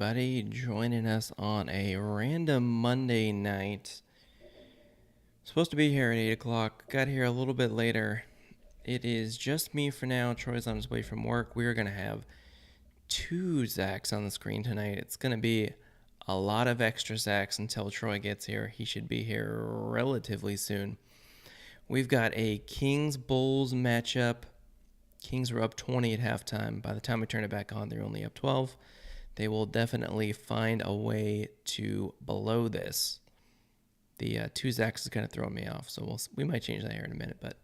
everybody joining us on a random Monday night. Supposed to be here at 8 o'clock. Got here a little bit later. It is just me for now. Troy's on his way from work. We are going to have two Zachs on the screen tonight. It's going to be a lot of extra Zachs until Troy gets here. He should be here relatively soon. We've got a Kings-Bulls matchup. Kings were up 20 at halftime. By the time we turn it back on, they're only up 12. They will definitely find a way to blow this. The two Zachs is kind of throwing me off, so we might change that here in a minute. But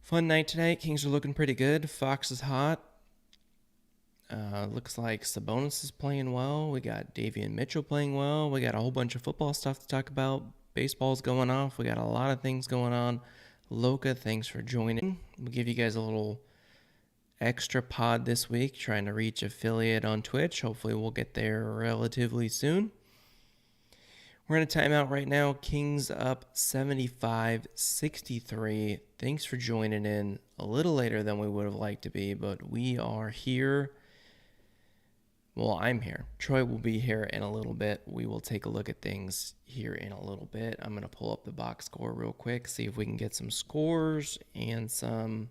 fun night tonight. Kings are looking pretty good. Fox is hot. Looks like Sabonis is playing well. We got Davian Mitchell playing well. We got a whole bunch of football stuff to talk about. Baseball's going off. We got a lot of things going on. Loka, thanks for joining. We'll give you guys a little extra pod this week, trying to reach affiliate on Twitch. Hopefully we'll get there relatively soon. We're in a timeout right now. Kings up 75-63. Thanks for joining in a little later than we would have liked to be, but we are here. Well, I'm here. Troy will be here in a little bit. We will take a look at things here in a little bit. I'm going to pull up the box score real quick, see if we can get some scores and some.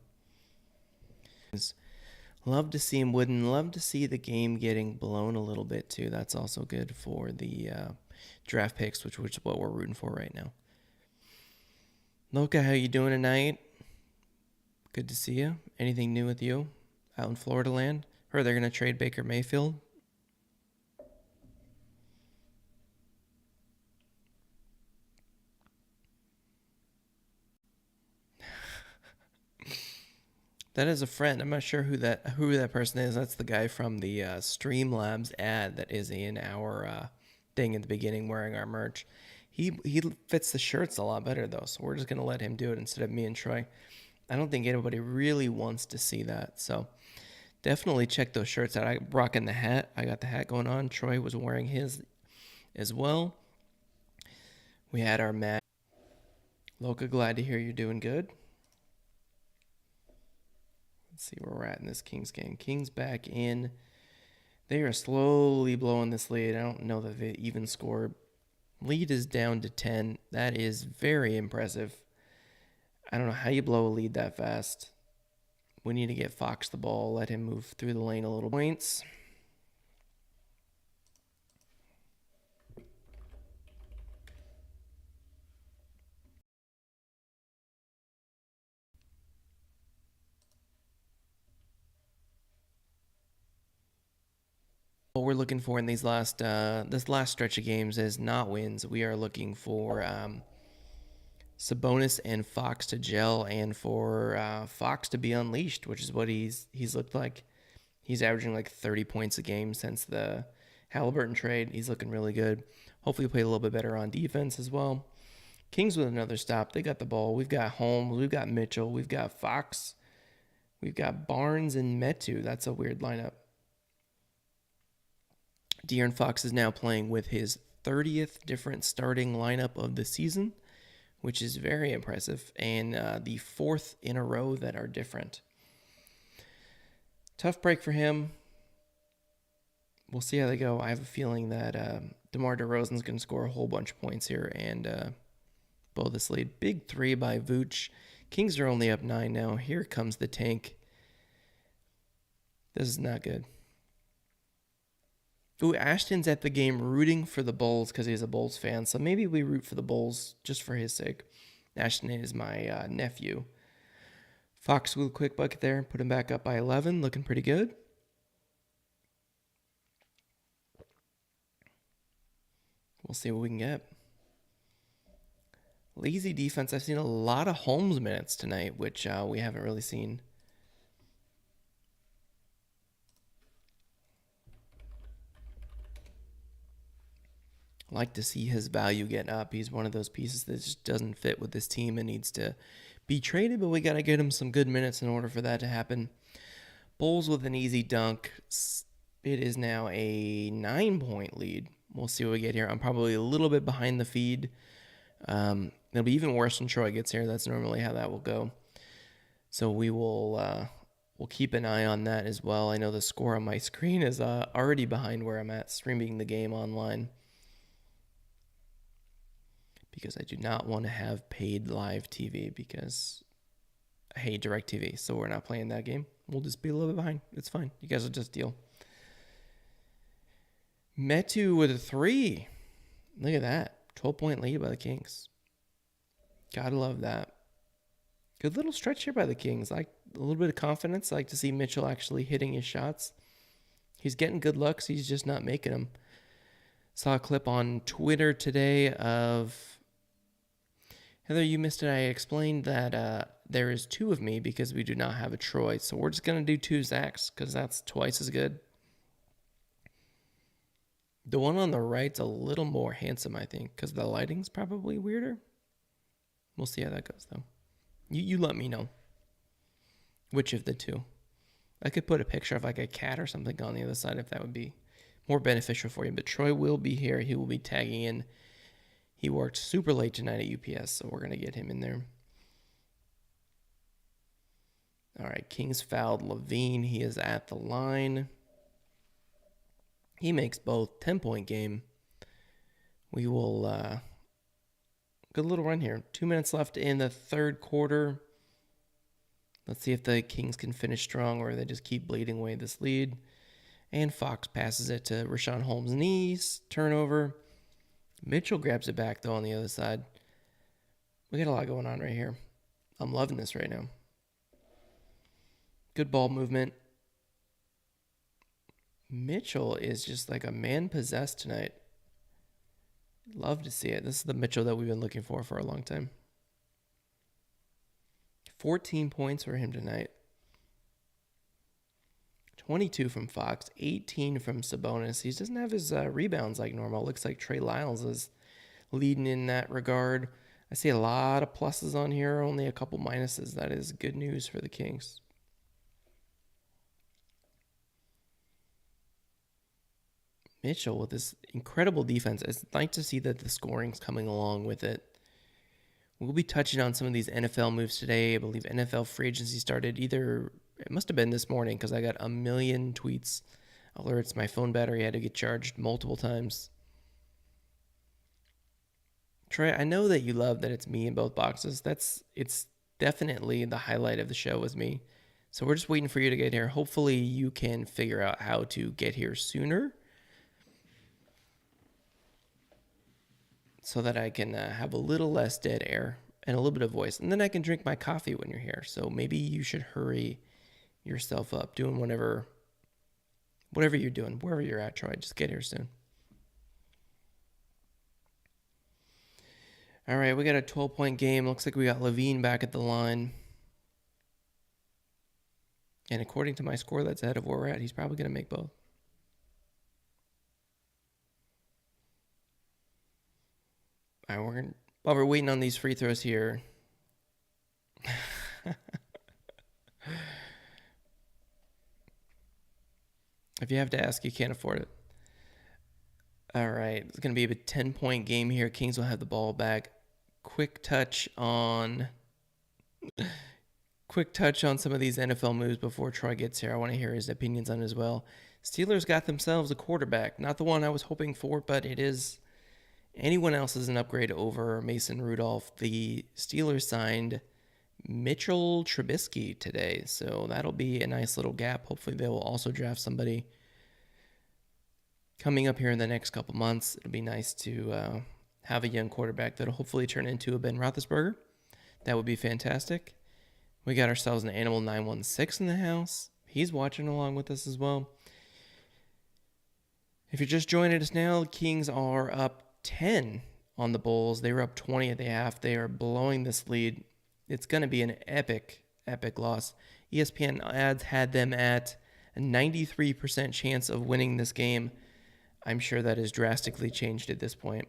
Love to see him. Wouldn't love to see the game getting blown a little bit too. That's also good for the draft picks, which is what we're rooting for right now. Loka, how you doing tonight? Good to see you. Anything new with you out in Florida land? Heard they're going to trade Baker Mayfield. That is a friend. I'm not sure who that person is. That's the guy from the Streamlabs ad that is in our thing at the beginning wearing our merch. He fits the shirts a lot better though, so we're just gonna let him do it instead of me and Troy. I don't think anybody really wants to see that, so definitely check those shirts out. I'm rocking the hat. I got the hat going on. Troy was wearing his as well. We had our match. Loka, glad to hear you're doing good. Let's see where we're at in this Kings game. Kings back in. They are slowly blowing this lead. I don't know that they even scored. Lead is down to 10. That is very impressive. I don't know how you blow a lead that fast. We need to get Fox the ball, let him move through the lane a little. Points. What we're looking for in these this last stretch of games is not wins. We are looking for Sabonis and Fox to gel, and for Fox to be unleashed, which is what he's looked like. He's averaging like 30 points a game since the Halliburton trade. He's looking really good. Hopefully, play a little bit better on defense as well. Kings with another stop. They got the ball. We've got Holmes. We've got Mitchell. We've got Fox. We've got Barnes and Metu. That's a weird lineup. De'Aaron Fox is now playing with his 30th different starting lineup of the season, which is very impressive, and the fourth in a row that are different. Tough break for him. We'll see how they go. I have a feeling that DeMar DeRozan's going to score a whole bunch of points here and blow this lead. Big three by Vooch. Kings are only up 9 now. Here comes the tank. This is not good. Ooh, Ashton's at the game rooting for the Bulls because he's a Bulls fan. So maybe we root for the Bulls just for his sake. Ashton is my nephew. Fox with a quick bucket there. Put him back up by 11. Looking pretty good. We'll see what we can get. Lazy defense. I've seen a lot of Holmes minutes tonight, which we haven't really seen. Like to see his value get up. He's one of those pieces that just doesn't fit with this team and needs to be traded, but we got to get him some good minutes in order for that to happen. Bulls with an easy dunk. It is now a 9-point lead. We'll see what we get here. I'm probably a little bit behind the feed. It'll be even worse when Troy gets here. That's normally how that will go. So we will we'll keep an eye on that as well. I know the score on my screen is already behind where I'm at streaming the game online, because I do not want to have paid live TV, because I hate DirecTV, so we're not playing that game. We'll just be a little bit behind. It's fine. You guys will just deal. Metu with a 3. Look at that. 12-point lead by the Kings. Gotta love that. Good little stretch here by the Kings. Like a little bit of confidence. I like to see Mitchell actually hitting his shots. He's getting good looks. He's just not making them. Saw a clip on Twitter today of... Heather, you missed it. I explained that there is 2 of me because we do not have a Troy. So we're just going to do 2 Zachs because that's twice as good. The one on the right's a little more handsome, I think, because the lighting's probably weirder. We'll see how that goes, though. You let me know which of the 2. I could put a picture of like a cat or something on the other side if that would be more beneficial for you. But Troy will be here. He will be tagging in. He worked super late tonight at UPS, so we're going to get him in there. All right, Kings fouled Levine. He is at the line. He makes both. 10-point game. We will... Good little run here. 2 minutes left in the third quarter. Let's see if the Kings can finish strong or they just keep bleeding away this lead. And Fox passes it to Rashawn Holmes' knees. Turnover. Mitchell grabs it back, though, on the other side. We got a lot going on right here. I'm loving this right now. Good ball movement. Mitchell is just like a man possessed tonight. Love to see it. This is the Mitchell that we've been looking for a long time. 14 points for him tonight. 22 from Fox, 18 from Sabonis. He doesn't have his rebounds like normal. Looks like Trey Lyles is leading in that regard. I see a lot of pluses on here, only a couple minuses. That is good news for the Kings. Mitchell with this incredible defense. It's nice to see that the scoring's coming along with it. We'll be touching on some of these NFL moves today. I believe NFL free agency started it must have been this morning because I got a million tweets, alerts. My phone battery had to get charged multiple times. Troy, I know that you love that it's me in both boxes. It's definitely the highlight of the show was me. So we're just waiting for you to get here. Hopefully you can figure out how to get here sooner, so that I can have a little less dead air and a little bit of voice. And then I can drink my coffee when you're here. So maybe you should hurry yourself up, doing whatever you're doing, wherever you're at, Troy. Just get here soon. All right, we got a 12-point game. Looks like we got Levine back at the line. And according to my score, that's ahead of where we're at. He's probably going to make both. All right, while we're waiting on these free throws here. If you have to ask, you can't afford it. All right, it's going to be a 10-point game here. Kings will have the ball back. Quick touch on some of these NFL moves before Troy gets here. I want to hear his opinions on it as well. Steelers got themselves a quarterback. Not the one I was hoping for, but it is... Anyone else is an upgrade over Mason Rudolph. The Steelers signed Mitchell Trubisky today, so that'll be a nice little gap. Hopefully they will also draft somebody coming up here in the next couple months. It'll be nice to have a young quarterback that'll hopefully turn into a Ben Roethlisberger. That would be fantastic. We got ourselves an Animal 916 in the house. He's watching along with us as well. If you're just joining us now, the Kings are up 10 on the Bulls. They were up 20 at the half. They are blowing this lead. It's going to be an epic loss. ESPN ads had them at a 93% chance of winning this game. I'm sure that has drastically changed at this point.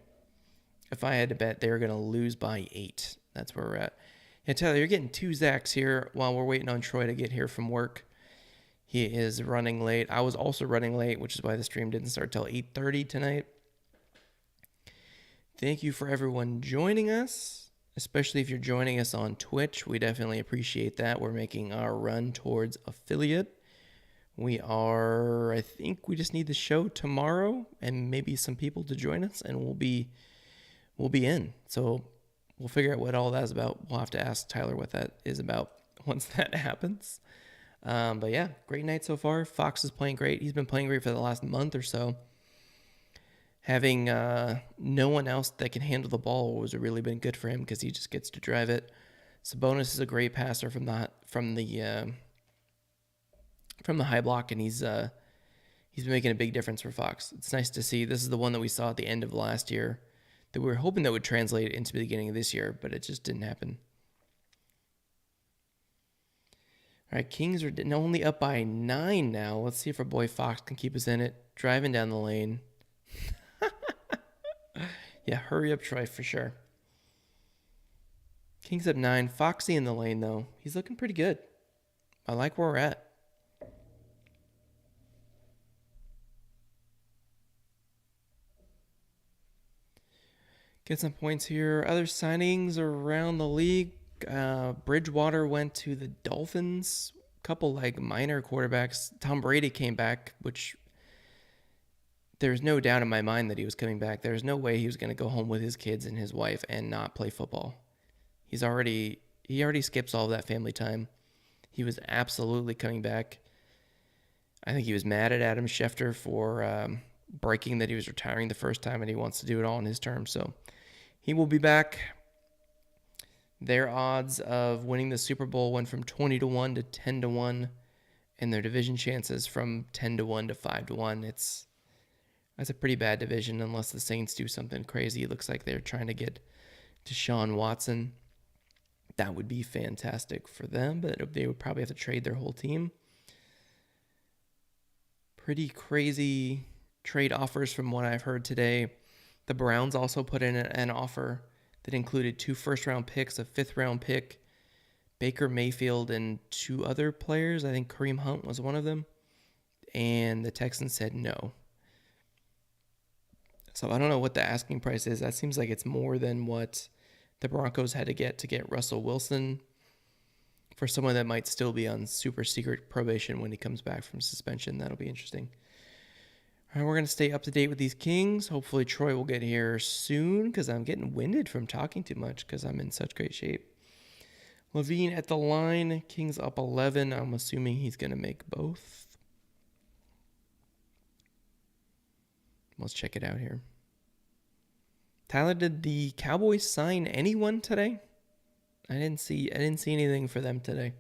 If I had to bet, they're going to lose by 8. That's where we're at. Yeah, Tyler, you're getting 2 Zachs here while we're waiting on Troy to get here from work. He is running late. I was also running late, which is why the stream didn't start till 8:30 tonight. Thank you for everyone joining us. especially if you're joining us on Twitch. We definitely appreciate that. We're making our run towards affiliate. We are, I think we just need the show tomorrow and maybe some people to join us, and we'll be in. So we'll figure out what all that's about. We'll have to ask Tyler what that is about once that happens. But yeah, great night so far. Fox is playing great. He's been playing great for the last month or so. Having no one else that can handle the ball has really been good for him because he just gets to drive it. Sabonis is a great passer from the high block, and he's been making a big difference for Fox. It's nice to see. This is the one that we saw at the end of last year that we were hoping that would translate into the beginning of this year, but it just didn't happen. All right, Kings are only up by 9 now. Let's see if our boy Fox can keep us in it. Driving down the lane. Yeah, hurry up, Troy, for sure. Kings up 9. Foxy in the lane, though. He's looking pretty good. I like where we're at. Get some points here. Other signings around the league. Bridgewater went to the Dolphins. Couple like minor quarterbacks. Tom Brady came back, which there's no doubt in my mind that he was coming back. There's no way he was going to go home with his kids and his wife and not play football. He already skips all of that family time. He was absolutely coming back. I think he was mad at Adam Schefter for breaking that he was retiring the first time, and he wants to do it all in his terms. So he will be back. Their odds of winning the Super Bowl went from 20-1 to 10-1, and their division chances from 10-1 to 5-1. That's a pretty bad division unless the Saints do something crazy. It looks like they're trying to get Deshaun Watson. That would be fantastic for them, but they would probably have to trade their whole team. Pretty crazy trade offers from what I've heard today. The Browns also put in an offer that included 2 first-round picks, a 5th-round pick, Baker Mayfield, and 2 other players. I think Kareem Hunt was one of them. And the Texans said no. So I don't know what the asking price is. That seems like it's more than what the Broncos had to get Russell Wilson for someone that might still be on super secret probation when he comes back from suspension. That'll be interesting. All right, we're going to stay up to date with these Kings. Hopefully Troy will get here soon because I'm getting winded from talking too much because I'm in such great shape. Levine at the line. Kings up 11. I'm assuming he's going to make both. Let's check it out here. Tyler, did the Cowboys sign anyone today? I didn't see anything for them today.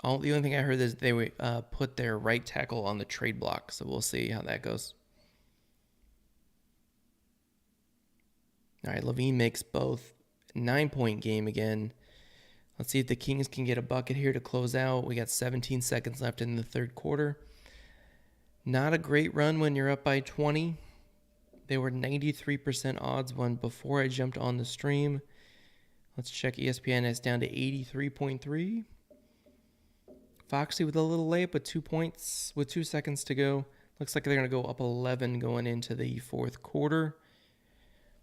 The only thing I heard is they put their right tackle on the trade block, so we'll see how that goes. All right, Levine makes both. 9-point game again. Let's see if the Kings can get a bucket here to close out. We got 17 seconds left in the third quarter. Not a great run when you're up by 20. They were 93% odds when before I jumped on the stream. Let's check ESPN. It's down to 83.3. Foxy with a little layup with 2 points with 2 seconds to go. Looks like they're going to go up 11 going into the fourth quarter.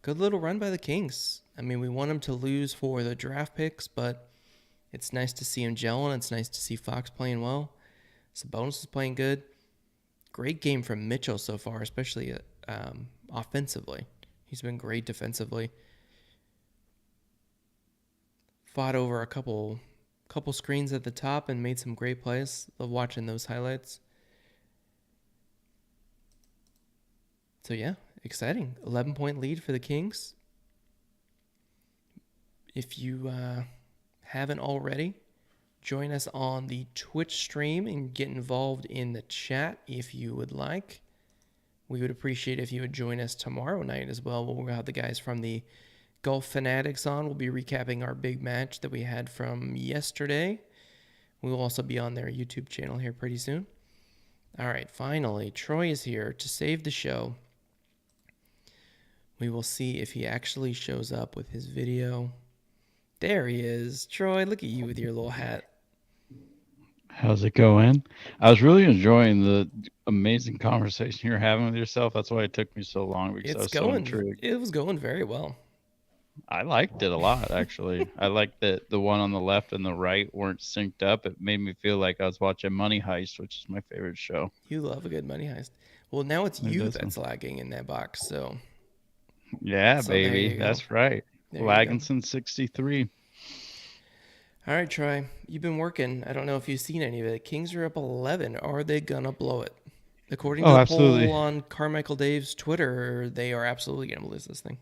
Good little run by the Kings. I mean, we want them to lose for the draft picks, but it's nice to see him gelling. It's nice to see Fox playing well. Sabonis is playing good. Great game from Mitchell so far, especially offensively. He's been great defensively. Fought over a couple screens at the top and made some great plays. Love watching those highlights. So yeah, exciting. 11-point lead for the Kings. If you haven't already, join us on the Twitch stream and get involved in the chat if you would like. We would appreciate if you would join us tomorrow night as well. We'll have the guys from the Golf Fanatics on. We'll be recapping our big match that we had from yesterday. We will also be on their YouTube channel here pretty soon. All right, finally, Troy is here to save the show. We will see if he actually shows up with his video. There he is. Troy, look at you with your little hat. How's it going? I was really enjoying the amazing conversation you're having with yourself. That's why it took me so long because I was so intrigued. It was going very well. I liked it a lot, actually. I liked that the one on the left and the right weren't synced up. It made me feel like I was watching Money Heist, which is my favorite show. You love a good money heist. Well, now it's It you does. that's lagging in that box. Yeah, So there baby. you go. That's right. There you go. Lagging since 63. All right, Troy. You've been working. I don't know if you've seen any of it. Kings are up 11. Are they gonna blow it? According to Oh, the poll absolutely. on Carmichael Dave's Twitter, they are absolutely gonna lose this thing.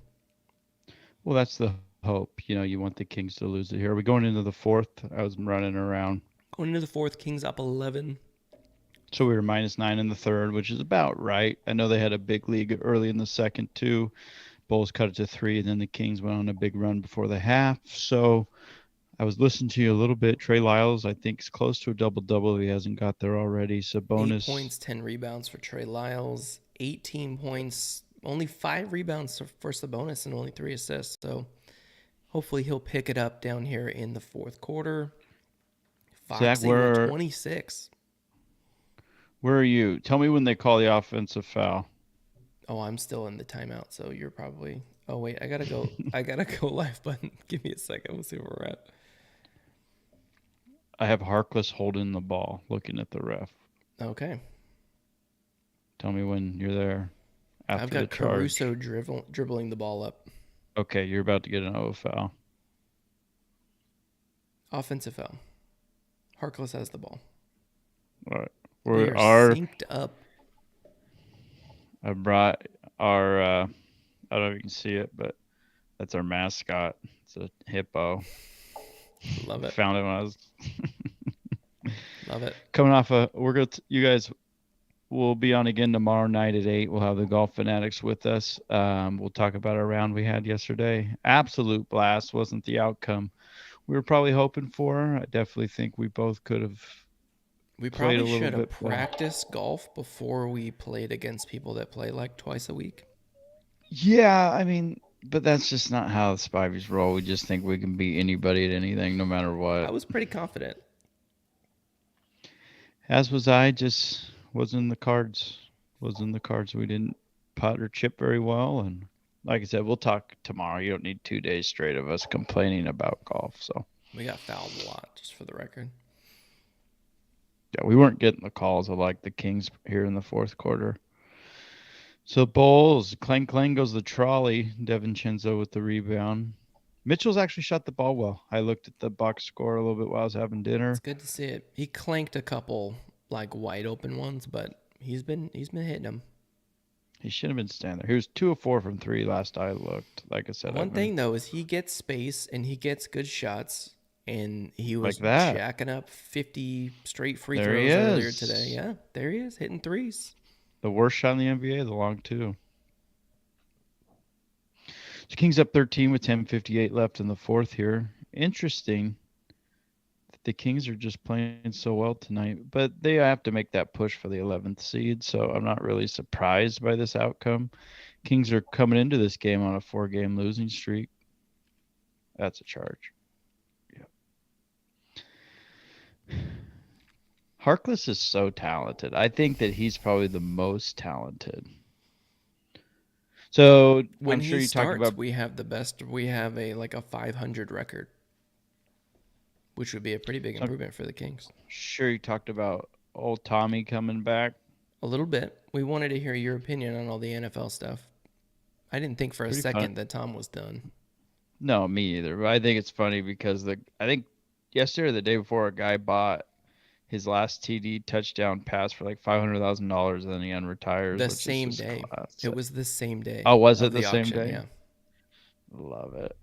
Well, that's the hope. You want the Kings to lose it here. Are we going into the fourth? I was running around. Going into the fourth, Kings up 11. So we were -9 in the third, which is about right. I know they had a big lead early in the second, too. Bulls cut it to 3, and then the Kings went on a big run before the half. So I was listening to you a little bit. Trey Lyles, I think, is close to a double-double if he hasn't got there already. 8 points, Sabonis, 10 rebounds for Trey Lyles. 18 points, only 5 rebounds for Sabonis, and only 3 assists. So hopefully he'll pick it up down here in the fourth quarter. Zach, Foxy with 26. where are you? Tell me when they call the offensive foul. Oh, I'm still in the timeout, so you're probably. Oh wait, I gotta go. I gotta go live button. Give me a second. We'll see where we're at. I have Harkless holding the ball, looking at the ref. Okay. Tell me when you're there I've after the got Caruso charge. dribbling the ball up. Okay, you're about to get an O foul. Offensive foul. Harkless has the ball. All right. We We are are. synced up. I brought our. I don't know if you can see it, but that's our mascot. It's a hippo. Love it. Found it when I was Love it. coming off a. We're going to. You guys will be on again tomorrow night at 8. We'll have the golf fanatics with us. We'll talk about our round we had yesterday. Absolute blast. Wasn't the outcome we were probably hoping for. I definitely think we both could have We played a probably little should have bit better. practiced golf before we played against people that play like twice a week. Yeah, I mean, but that's just not how the Spivies roll. We just think we can beat anybody at anything, no matter I what. was pretty confident. As was I, just wasn't in the cards. Was in the cards. We didn't putt or chip very well, and like I said, we'll talk tomorrow. You don't need 2 days straight of us complaining about golf. So We got fouled a lot, just for the record. yeah, we weren't getting the calls. I like the Kings here in the fourth quarter. So Bulls, clang clang goes the trolley. Devin Chenzo with the rebound. Mitchell's actually shot the ball well. I looked at the box score a little bit while I was having It's dinner. good to see it. He clanked a couple like wide open ones, but he's been hitting them. He should have been standing there. He was 2 of 4 from 3 last I looked. Like I said, One I've been thing though is he gets space and he gets good shots, and he like was that. jacking up 50 straight free There he throws earlier today. is. Yeah, there he is hitting threes. The worst shot in the NBA, the long 2. So Kings up 13 with 10:58 left in the fourth here. Interesting that the Kings are just playing so well tonight, but they have to make that push for the 11th seed, so I'm not really surprised by this outcome. Kings are coming into this game on a 4-game losing streak. That's a charge. Yeah. Harkless is so talented. I think that he's probably the most talented. So When I'm he sure you talked starts, about we have the best. We have a 500 record, which would be a pretty big so I'm improvement for the Kings. sure you talked about old Tommy coming back. A little bit. We wanted to hear your opinion on all the NFL stuff. I didn't think for a Pretty fun. second that Tom was done. No, me either. But I think it's funny because I think yesterday or the day before a guy bought his last TD touchdown pass for like $500,000 and then he unretires, The which is same just day. It classic. was the same day Oh, was of it the the same auction. day? Yeah. Love it.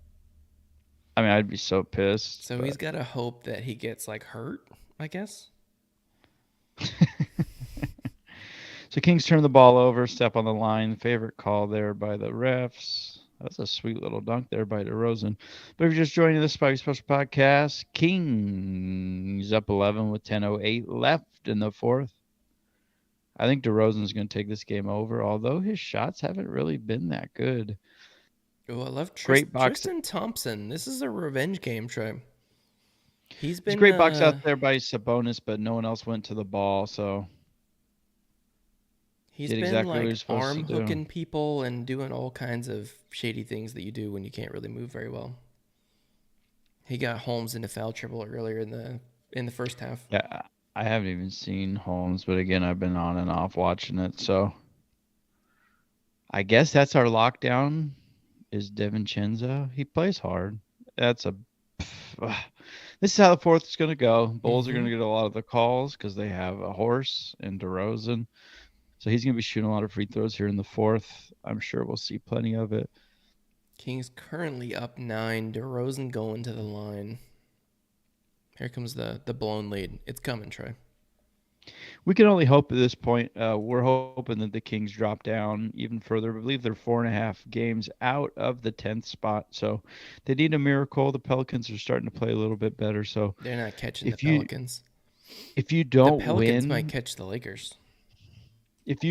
I mean, I'd be so pissed, So he's but got to hope that he gets like hurt, I guess. so Kings turn the ball over, step on the line. Favorite call there by the refs. That's a sweet little dunk there by DeRozan. But if you're just joining the Spike Special Podcast, Kings up 11 with 10:08 left in the fourth. I think DeRozan's going to take this game over, although his shots haven't really been that good. Oh, I love Great box. Tristan Thompson. This is a revenge game, Trey. It's a great box out there by Sabonis, but no one else went to the ball, so He's Did been exactly what he like was supposed to arm do. hooking people and doing all kinds of shady things that you do when you can't really move very well. He got Holmes into foul trouble earlier in the first half. Yeah, I haven't even seen Holmes, but again, I've been on and off watching it. So I guess that's our lockdown. Is DiVincenzo? He plays hard. That's a. This is how the fourth is going to go. Bulls are going Mm-hmm. to get a lot of the calls because they have a horse and DeRozan. So he's going to be shooting a lot of free throws here in the fourth. I'm sure we'll see plenty of it. Kings currently up 9. DeRozan going to the line. Here comes the blown lead. It's coming, Trey. We can only hope at this point. We're hoping that the Kings drop down even further. I believe they're 4.5 games out of the 10th spot, so they need a miracle. The Pelicans are starting to play a little bit better. So They're not catching the if you Pelicans. if you The don't Pelicans might win, catch the Lakers. it's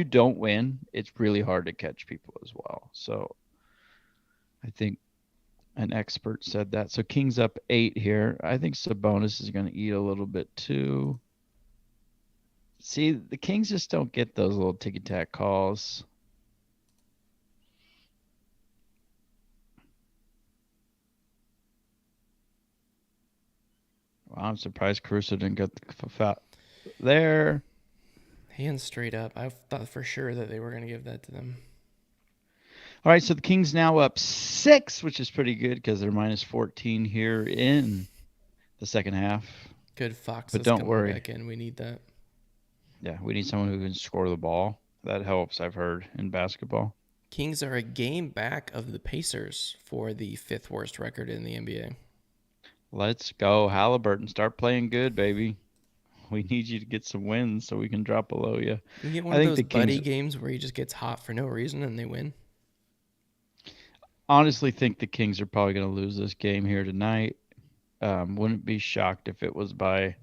really hard to catch people as well. So I think an expert said that. So Kings up 8 here. I think Sabonis is going to eat a little bit too. See, the Kings just don't get those little ticky tack calls. Wow, I'm surprised Caruso didn't get the foul there. Hands straight up. I thought for sure that they were going to give that to them. All right, so the Kings now up 6, which is pretty good because they're minus 14 here in the second half. Good But Foxes don't coming worry. back in. We need that. Yeah, we need someone who can score the ball. That helps, I've heard, in basketball. Kings are a game back of the Pacers for the 5th worst record in the NBA. Let's go, Halliburton. Start playing good, baby. We need you to get some wins so we can drop below you. We get one I of think those the Kings buddy games where he just gets hot for no reason and they win. honestly think the Kings are probably going to lose this game here tonight. Wouldn't be shocked if it was by.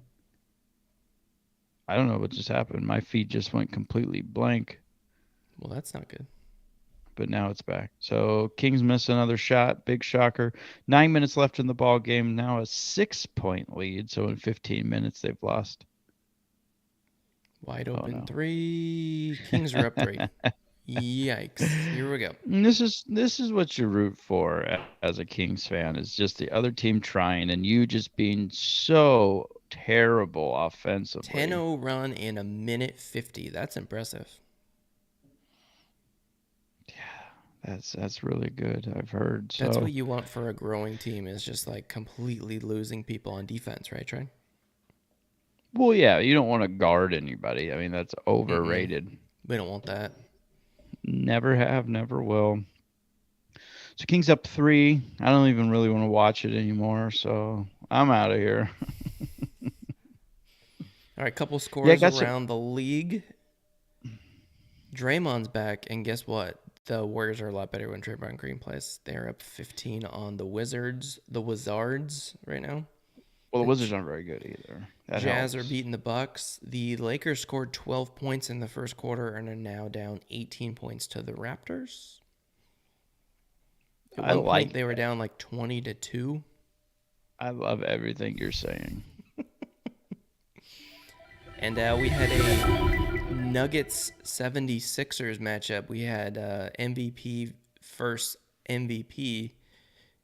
I don't know what just happened. My feed just went completely blank, Well, that's not good. but now it's back. So Kings miss another shot. Big shocker. 9 minutes left in the ball game. Now a 6-point lead. So in 15 minutes they've lost. Wide Oh open no. three. Kings are up 3. Yikes. Here we go. This is what you root for as a Kings fan is just the other team trying and you just being so terrible offensively. 10-0 run in a minute 50. That's impressive. That's really good. I've heard. That's So what you want for a growing team is just like completely losing people on defense, right, Trey? well, yeah, you don't want to guard anybody. I mean, that's Mm-mm. overrated. We don't want that. Never have, never will. So Kings up 3. I don't even really want to watch it anymore. So I'm out of here. All right, couple Yeah, I scores got some. around the league. Draymond's back, and guess what? The Warriors are a lot better when Draymond Green plays. They're up 15 on the Wizards right now. Well, the The Wizards aren't very good either. That Jazz are helps. beating the Bucks. The Lakers scored 12 points in the first quarter and are now down 18 points to the Raptors. At I one point, like they were that. down like 20-2. I love everything you're saying. And we had a Nuggets 76ers matchup. We had MVP versus MVP.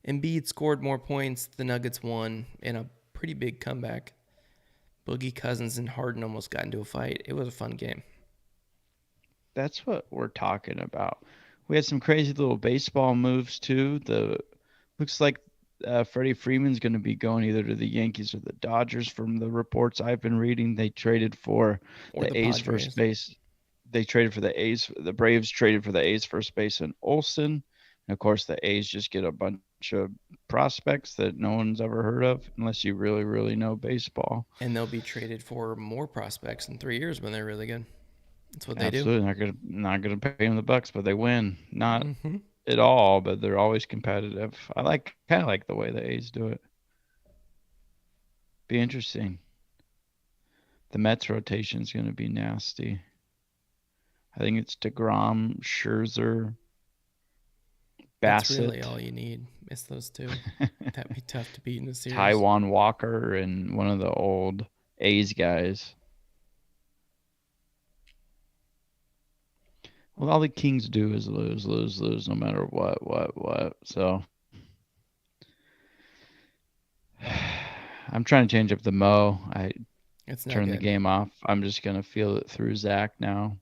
Embiid scored more points. The Nuggets won in a pretty big comeback. Boogie Cousins and Harden almost got into a fight. It was a fun game. That's what we're talking about. We had some crazy little baseball moves too. The looks like Freddie Freeman's going to be going either to the Yankees or the Dodgers. From the reports I've been reading, they traded for Or the the A's first Padres. base. They traded for the A's. The Braves traded for the A's first baseman Olson, and of course the A's just get a bunch of prospects that no one's ever heard of unless you really, really know baseball. And they'll be traded for more prospects in 3 years when they're really good. That's what they do. Absolutely not gonna pay them the bucks, but they win. Not Mm-hmm. at all, but they're always competitive. I kind of like the way the A's do it. Be interesting. The Mets rotation is going to be nasty. I think it's DeGrom, Scherzer, That's really Bassett, all you need. Miss those two. That'd be tough to beat in the series. Taiwan Walker, and one of the old A's guys. Well, all the Kings do is lose, lose, lose, no matter what. So I'm trying to change up the mo. I It's not turn the good. game off. I'm just gonna feel it through Zach now.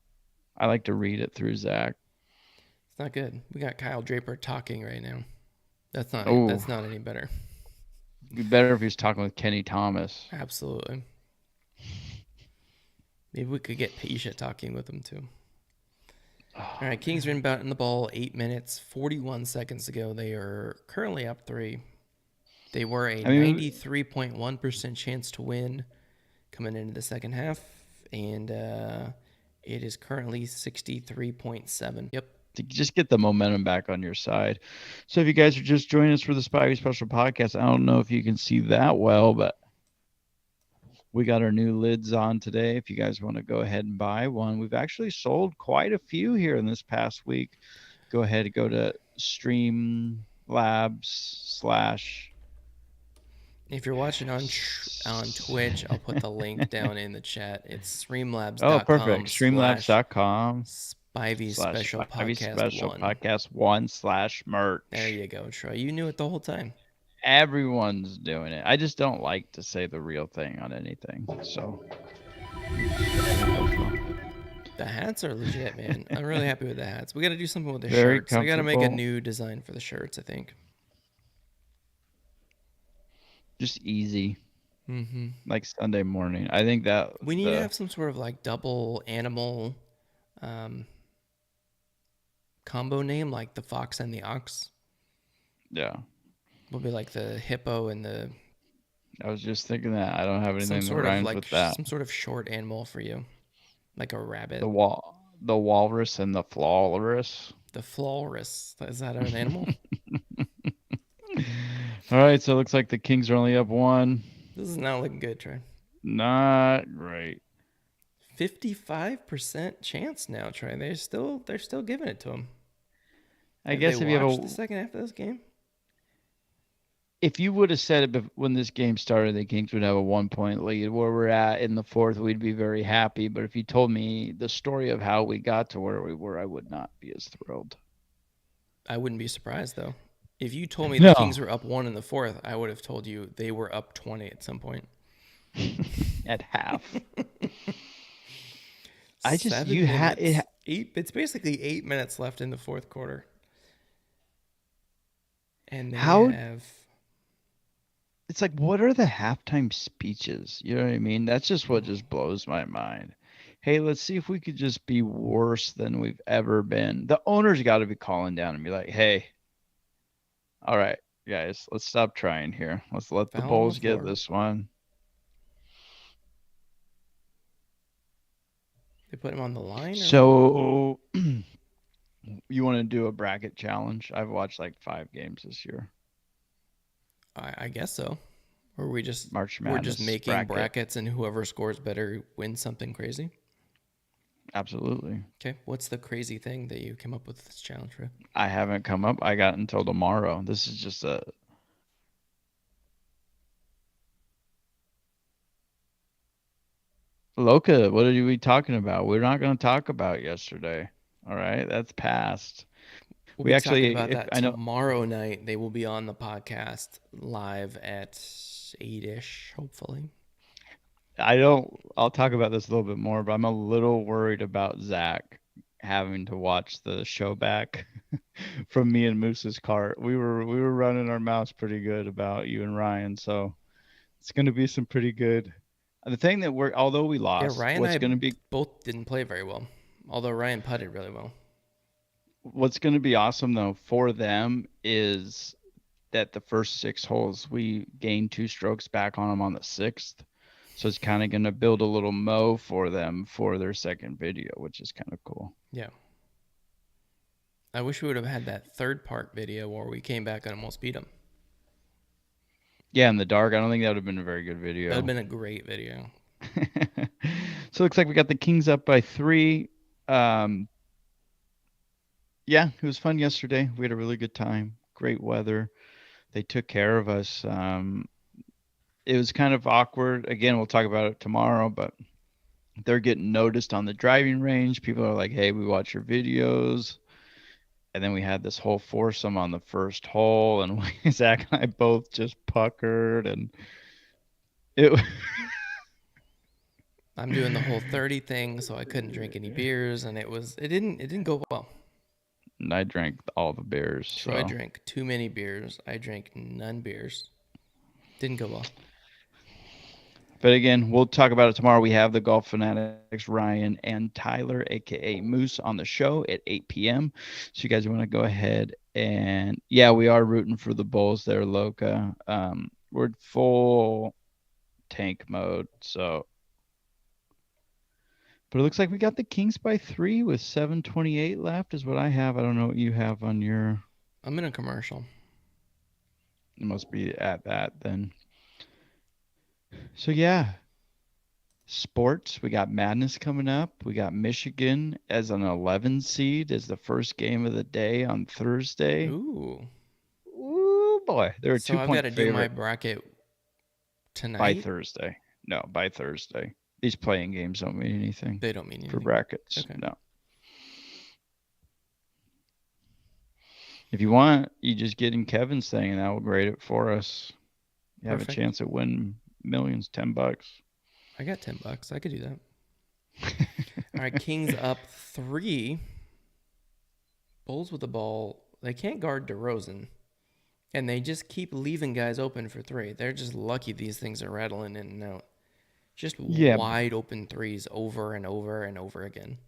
I like to read it through Zach. It's not good. We got Kyle Draper talking right now. Oh, That's not any better. be better if he was talking with Kenny Thomas. Absolutely. Maybe we could get Pisha talking with him too. Oh, All right, Kings are man. inbound the ball 8 minutes, 41 seconds ago. They are currently up three. They were a I mean, 93.1% chance to win coming into the second half, and it is currently 63.7. Yep. to just get the momentum back on your side. So if you guys are just joining us for the Spivey Special Podcast, I don't know if you can see that well, but we got our new lids on today. If you guys want to go ahead and buy one, we've actually sold quite a few here in this past week. Go ahead and go to Streamlabs slash. If you're watching on Twitch, I'll put the link down in the chat. It's Oh, perfect. streamlabs.com slash Streamlabs.com Spivey slash Special Spivey Podcast Special 1. Podcast 1 slash There merch. you go, Troy. You knew it the whole time. Everyone's doing it. I just don't like to say the real thing on anything. So The hats are legit, man. I'm really happy with the hats. We got to do something with the very shirts. I got to make a comfortable. new design for the shirts, I think. Just easy. Mm-hmm. Like Sunday morning. I think that We need to the have some sort of like double animal um, combo name, like the fox and the ox. yeah. Will be like the hippo and the I was just thinking that. I don't have anything that rhymes with that. some sort of short animal for you, like a rabbit. The walrus and the flawless. The florus. Is that an animal? All right, so it looks like the Kings are only up one. This is not looking good, Trey. Not great. 55% chance now, Trey. They're still giving it to him. I Have they guess if you have watched the a second half of this game? if you would have said it when this game started, the Kings would have a 1 point lead. Where we're at in the fourth, we'd be very happy. But if you told me the story of how we got to where we were, I would not be as thrilled. I wouldn't be surprised though. If you told me the Kings No, were up one in the fourth, I would have told you they were up 20 at some point. at half. I just Seven you had it. minutes. Eight. It's basically 8 minutes left in the fourth quarter, and they How have. it's like, what are the halftime speeches? You know what I mean? That's just what Mm, just blows my mind. Hey, let's see if we could just be worse than we've ever been. The owner's got to be calling down and be like, hey, all right, guys, let's stop trying here. Let's let the foul on the Bulls get floor. this one. They put him on the line or what? So, you want to do a bracket challenge? I've watched like 5 games this year. I guess so. Or March we're just Madness making bracket. brackets and whoever scores better wins something crazy. Absolutely. Okay, what's the crazy thing that you came up with this challenge for? I haven't come up. I got until tomorrow. This is just a Loca, what are we talking about? We're not going to talk about yesterday. All right, that's past. We'll We be talking actually, about if that I know, tomorrow night. They will be on the podcast live at 8-ish, hopefully. I don't. I'll talk about this a little bit more, but I'm a little worried about Zach having to watch the show back from me and Moose's cart. We were running our mouths pretty good about you and Ryan, so it's going to be some pretty good. The thing that we're, although we Yeah, lost, Ryan and I both didn't play very well, although Ryan putted really well. what's going to be awesome though for them is that the first 6 holes we gained 2 strokes back on them on the sixth. So it's kind of going to build a little mo for them for their second video, which is kind of cool. Yeah. I wish we would have had that third part video where we came back and almost beat them. Yeah, in the dark, I don't think that would have been a very good That would video. have been a great video. So it looks like we got the Kings up by 3. Um, yeah, it was fun yesterday. We had a really good time. Great weather. They took care of us. It was kind of awkward. Again, we'll talk about it tomorrow, but They're getting noticed on the driving range. People are like, "Hey, we watch your videos." And then we had this whole foursome on the first hole, and Zach and I both just puckered, and it. I'm doing the whole 30 thing, so I couldn't drink any beers, and it didn't go well. And I drank all the beers, Troy so. drank too many beers. I drank none beers. Didn't go well. But again, we'll talk about it tomorrow. We have the Golf Fanatics, Ryan and Tyler, aka Moose, on the show at 8 p.m. So you guys want to go ahead and yeah, we are rooting for the Bulls there, Loca. We're full tank mode, so. But it looks like we got the Kings by 3 with 7:28 left, is what I have. I don't know what you have on your. I'm in a commercial. It must be at that then. So yeah, sports. We got Madness coming up. We got Michigan as an 11 seed as the first game of the day on Thursday. Ooh. Ooh boy, they're a So I've got 2-point to do my favorite bracket by tonight. Thursday. No, by Thursday. These playing games don't mean anything They don't mean for anything. brackets. Okay. No. If you want, you just get in Kevin's thing and that will grade it for us. You have a Perfect. chance at win millions, $10. I got $10. I could do that. All right, Kings up 3. Bulls with the ball. They can't guard DeRozan. And they just keep leaving guys open for 3. They're just lucky these things are rattling in and out. Just Yeah, wide open threes over and over and over again.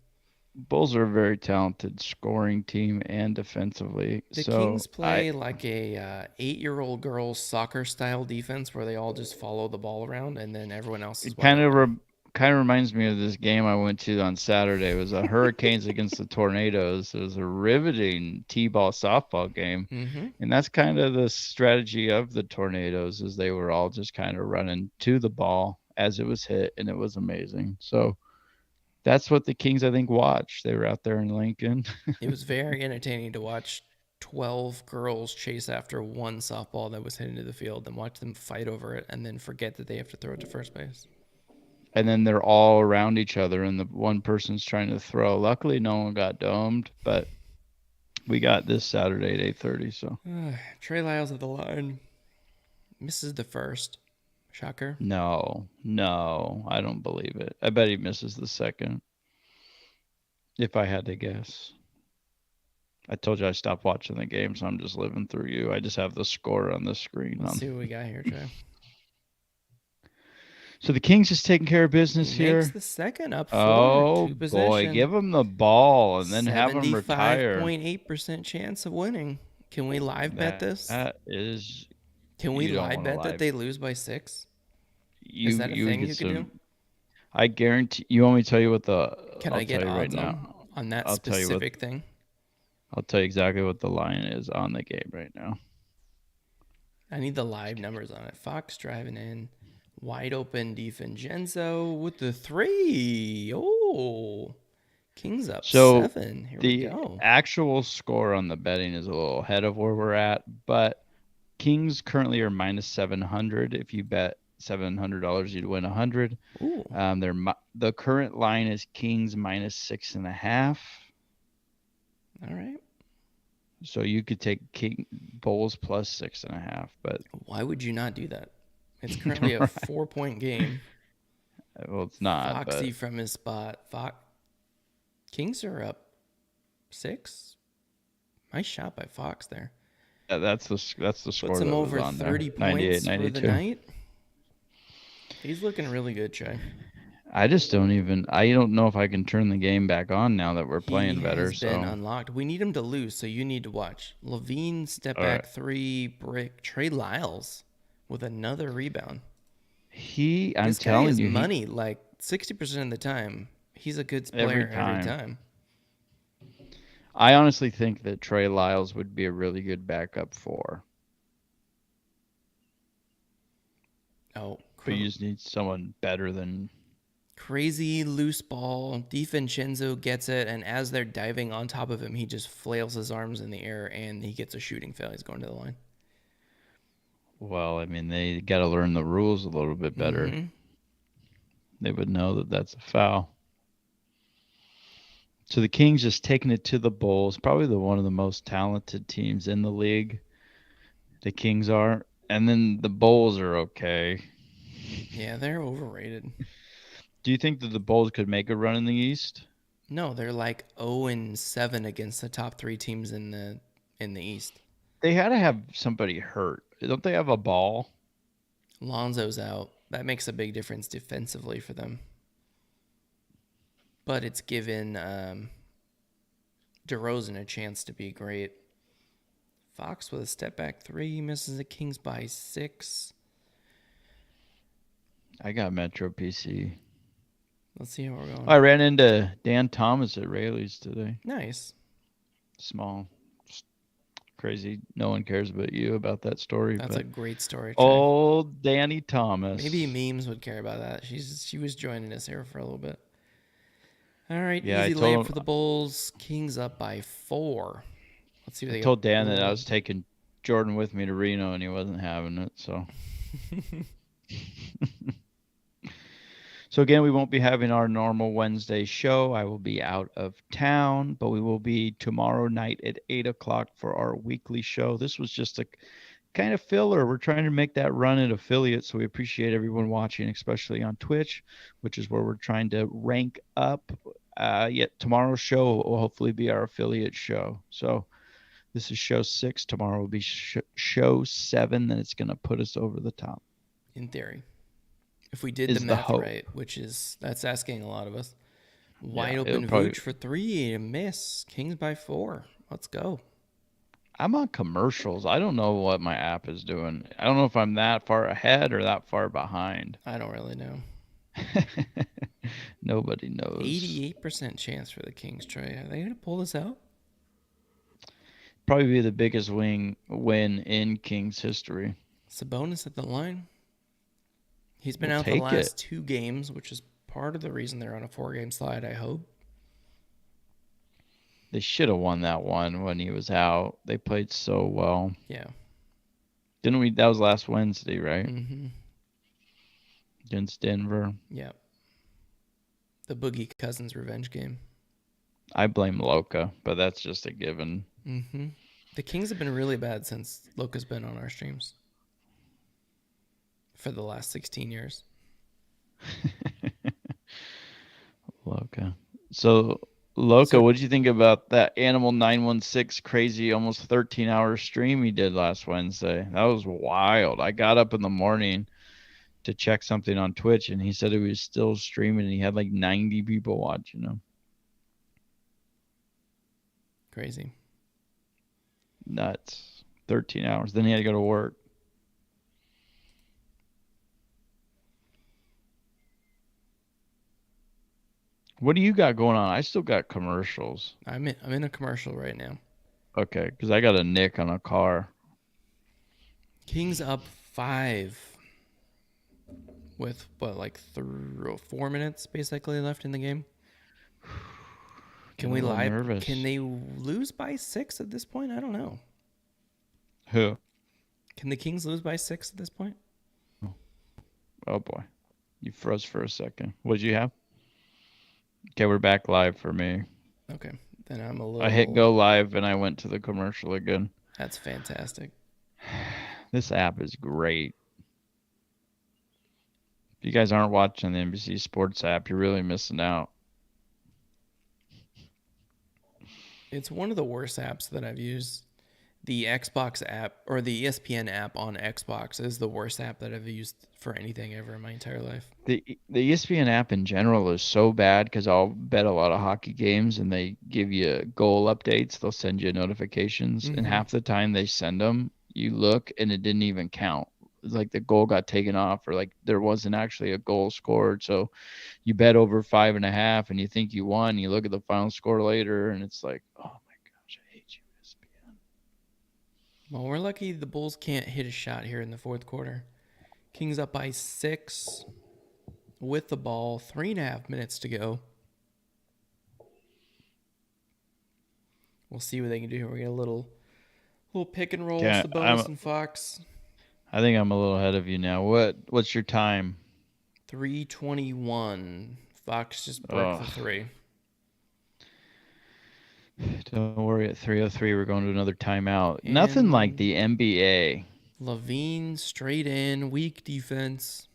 Bulls are a very talented scoring team and defensively. The So Kings play like a 8-year-old girls soccer style defense where they all just follow the ball around and then everyone else is it wide open. kind of reminds me of this game I went to on Saturday. It was a Hurricanes against the Tornadoes. It was a riveting t-ball softball game, Mm-hmm. and that's kind of the strategy of the Tornadoes is they were all just kind of running to the ball as it was hit, and it was amazing. So that's what the Kings I think watched. They were out there in Lincoln. It was very entertaining to watch 12 girls chase after one softball that was hit into the field and watch them fight over it and then forget that they have to throw it to first base. And then they're all around each other, and the one person's trying to throw. Luckily, no one got domed, but we got this Saturday at 8:30. So Trey Lyles at the line. Misses the first. Shocker. no, I don't believe it. I bet he misses the second. If I had to guess, I told you I stopped watching the game, so I'm just living through you. I just have the score on the screen. Let's see what we got here, Trey. So the Kings is taking care of business He makes here. the second up 4, Oh two boy, possession. give him the ball and then have him retire. 75.8% chance of winning. Can we live bet this? That is, Can we you don't live want to bet that live. they lose by 6? You Is that a you would thing get you can do? some. I guarantee. You want me to tell you what the? Can I'll I get tell you right odds now. on that I'll tell you what. specific thing? I'll tell you exactly what the line is on the game right now. I need the live numbers on it. Fox driving in. Wide open DiVincenzo with the 3. Oh, Kings up So 7. Here we the go. actual score on the betting is a little ahead of where we're at, but Kings currently are minus 700. If you bet $700, you'd win 100. Ooh. The current line is Kings minus 6.5. All right. So you could take Bulls plus 6.5, but Why would you not do that? It's currently a 4-point game. well, it's not. Foxy from his spot. Kings are up 6. Nice shot by Fox there. But that's the score Puts him that was over on 30 there. points 98, for the 92. night. He's looking really good, Trey. I just don't even. I don't know if I can turn the game back on now that we're He playing better. has been So unlocked. We need him to lose, so you need to watch. Levine step all back right. 3 brick. Trey Lyles with another rebound. I'm This guy telling is you, money like 60% of the time. He's a good every player every time. time. I honestly think that Trey Lyles would be a really good backup for. Oh, But you just need someone better than. crazy loose ball. DiVincenzo gets it, and as they're diving on top of him, he just flails his arms in the air, and he gets a shooting foul. He's going to the line. Well, I mean, they got to learn the rules a little bit better. Mm-hmm. They would know that that's a foul. So the Kings just taking it to the Bulls, probably one of the most talented teams in the league. The Kings are, and then the Bulls are okay. Yeah, they're overrated. Do you think that the Bulls could make a run in the East? No, they're like 0-7 against the top three teams in the East. They had to have somebody hurt. Don't they have a ball? Lonzo's out. That makes a big difference defensively for them. But it's given DeRozan a chance to be great. Fox with a step back three misses the Kings by 6. I got Metro PC. Let's see how we're going. I ran into Dan Thomas at Rayleigh's today. Nice. Small. Crazy. No one cares about you about that story. That's but a great story, Trey. old Danny Thomas. Maybe memes would care about that. She was joining us here for a little bit. All right, Yeah, I easy layup told for the Bulls. Kings up by 4. Let's see what I they got. told Dan that I Ooh. was taking Jordan with me to Reno, and he wasn't having it. So, so again, we won't be having our normal Wednesday show. I will be out of town, but we will be tomorrow night at 8 o'clock for our weekly show. This was just a kind of filler. We're trying to make that run at affiliate, so we appreciate everyone watching, especially on Twitch, which is where we're trying to rank up. Yet tomorrow's show will hopefully be our affiliate show. So this is show 6. Tomorrow will be show 7. Then it's going to put us over the top. In theory. If we did Is the the math hope. right, that's asking a lot of us. Wide Yeah, open Vooch for 3, a miss. Kings by 4. Let's go. I'm on commercials. I don't know what my app is doing. I don't know if I'm that far ahead or that far behind. I don't really know. Nobody knows. 88% chance for the Kings, Trey. Are they going to pull this out? Probably be the biggest win in Kings history. Sabonis at the line. He's been We'll out the take last it. 2 games, which is part of the reason they're on a 4-game slide, I hope. They should have won that one when he was out. They played so well. Yeah. Didn't we? That was last Wednesday, right? Mm-hmm. Against Denver. Yeah. The Boogie Cousins revenge game. I blame Loca, but that's just a given. Mm-hmm. The Kings have been really bad since Loca's been on our streams. For the last 16 years. Loca. So, Loca, what did you think about that Animal 916 crazy almost 13-hour stream he did last Wednesday? That was wild. I got up in the morning to check something on Twitch, and he said he was still streaming, and he had like 90 people watching him. Crazy. Nuts. 13 hours. Then he had to go to work. What do you got going on? I still got commercials. I'm in a commercial right now. Okay, because I got a nick on a car. Kings up 5 with like 4 minutes basically left in the game. Can we live? Nervous. Can they lose by 6 at this point? I don't know. Who? Can the Kings lose by 6 at this point? Oh boy, you froze for a second. What'd you have? Okay, we're back live for me. Okay, then I'm a little. I hit go live and I went to the commercial again. That's fantastic. This app is great. If you guys aren't watching the NBC Sports app, you're really missing out. It's one of the worst apps that I've used. The Xbox app or the ESPN app on Xbox is the worst app that I've used for anything ever in my entire life. The ESPN app in general is so bad because I'll bet a lot of hockey games and they give you goal updates. They'll send you notifications, and half the time they send them, you look and it didn't even count. It's like the goal got taken off, or like there wasn't actually a goal scored. So you bet over 5.5 and you think you won. You look at the final score later and it's like, oh my gosh, I hate you, ESPN. Well, we're lucky the Bulls can't hit a shot here in the fourth quarter. Kings up by 6 with the ball. 3.5 minutes to go. We'll see what they can do here. We get a little pick and roll. Sabonis and Fox. I think I'm a little ahead of you now. What's your time? 321. Fox just broke Oh, the three. don't worry. At 3:03, we're going to another timeout. Nothing like And the NBA. Levine straight in, weak defense.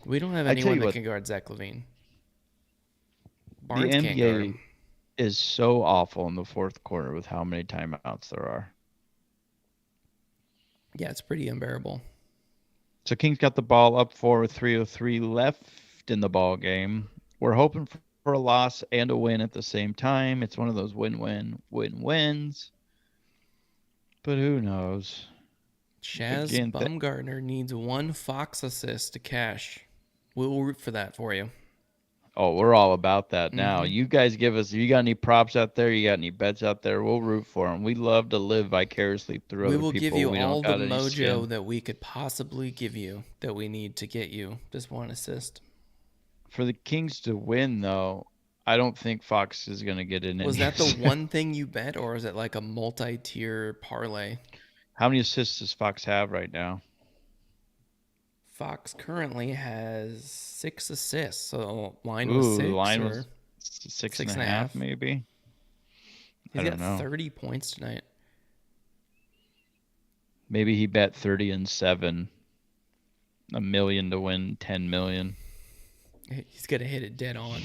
We don't have I tell anyone you that what, can guard Zach Levine. the Barnes can't guard him. NBA is so awful in the fourth quarter with how many timeouts there are. Yeah, it's pretty unbearable. So Kings got the ball up for 3:03 left in the ball game. We're hoping for a loss and a win at the same time. It's one of those win-wins. But who knows? Chaz Again, Bumgarner needs one Fox assist to cash. We'll root for that for you. we're all about that now. Mm-hmm. You guys give us, if you got any props out there, you got any bets out there, we'll root for them. We love to live vicariously through We other will give people. you We don't all the got any mojo skin. that we could possibly give you that we need to get you this one assist. For the Kings to win, though, I don't think Fox is going to get in Was any. that the one thing you bet, or is it like a multi-tier parlay? How many assists does Fox have right now? Fox currently has 6 assists, so line was Ooh, the six line or was six and six a and a half, half. maybe. He's I don't got know. 30 points tonight. Maybe he bet 30 and 7, $1 million to win 10 million. He's gonna hit it dead on.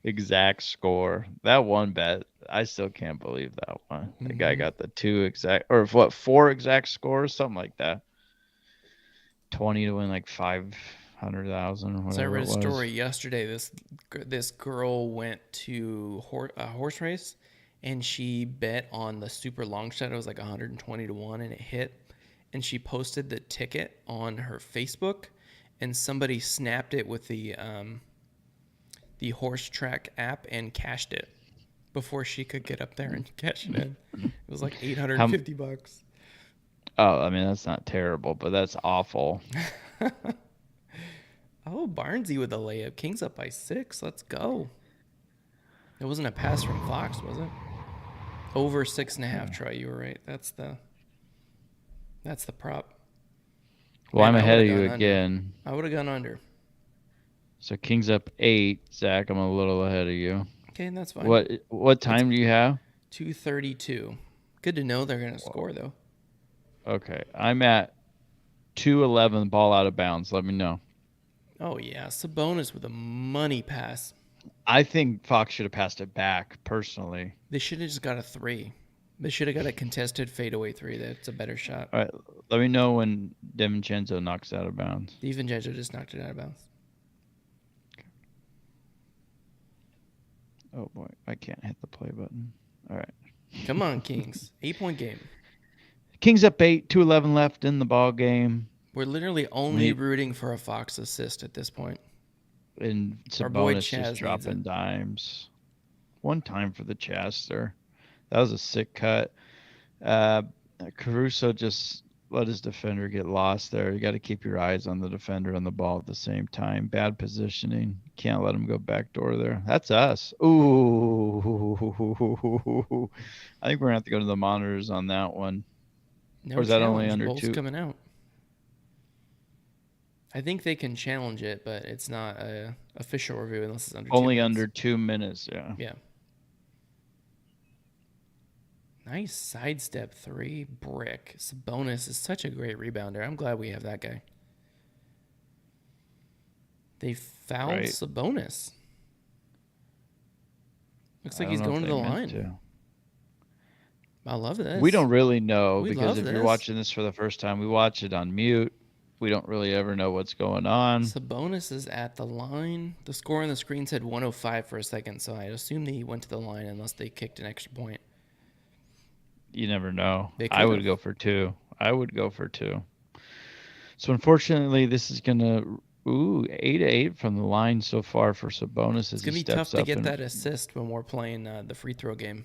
Exact score. That one bet, I still can't believe that one. The guy Mm-hmm. got the two exact, or what, four exact scores, something like that. 20 to win like 500,000 or So I whatever read it a was. story yesterday. This girl went to a horse race, and she bet on the super long shot. It was like 120 to 1, and it hit. And she posted the ticket on her Facebook, and somebody snapped it with the horse track app and cashed it before she could get up there and cash it in. It was like How? $850. Oh, I mean that's not terrible, but that's awful. Oh, Barnesy with the layup. Kings up by 6. Let's go. It wasn't a pass from Fox, was it? Over 6.5. Yeah. Troy, you were right. That's the prop. Well, Man, I'm I would ahead have of you gone under. again. I would have gone under. So Kings up 8. Zach, I'm a little ahead of you. Okay, and that's fine. What It's time do you have? 232. Good to know they're gonna Whoa. score though. Okay, I'm at 2:11. Ball out of bounds. Let me know. Oh yeah, Sabonis with a money pass. I think Fox should have passed it back. Personally. They should have just got a 3. They should have got a contested fadeaway 3. That's a better shot. All right, let me know when DiVincenzo knocks out of bounds. DiVincenzo just knocked it out of bounds. Oh boy, I can't hit the play button. All right. Come on, Kings. 8-point game. Kings up 8. 2:11 left in the ball game. We're literally only rooting for a Fox assist at this point. And Our boy Sabonis just Chaz needs it. dropping dimes. One time for the Chaster. That was a sick cut. Caruso just let his defender get lost there. You got to keep your eyes on the defender and the ball at the same time. Bad positioning. Can't let him go backdoor there. That's us. Ooh. I think we're going to have to go to the monitors on that one. No Or is that only challenge. under Bolt's 2? coming out. I think they can challenge it, but it's not a official review unless it's under 2 Only minutes. under 2 minutes, yeah. Yeah. Nice sidestep 3. Brick. Sabonis is such a great rebounder. I'm glad we have that guy. They fouled Right. Sabonis. Looks I like don't he's know if going to they the meant line. to. I love this. We don't really know We because love if you're this. watching this for the first time, we watch it on mute. We don't really ever know what's going on. Sabonis is at the line. The score on the screen said 105 for a second, so I assume that he went to the line unless they kicked an extra point. You never know. They I would could've. go for 2. I would go for 2. So unfortunately, this is gonna 8-8 from the line so far for Sabonis It's as he going to be tough steps to up. get And that assist when we're playing the free throw game.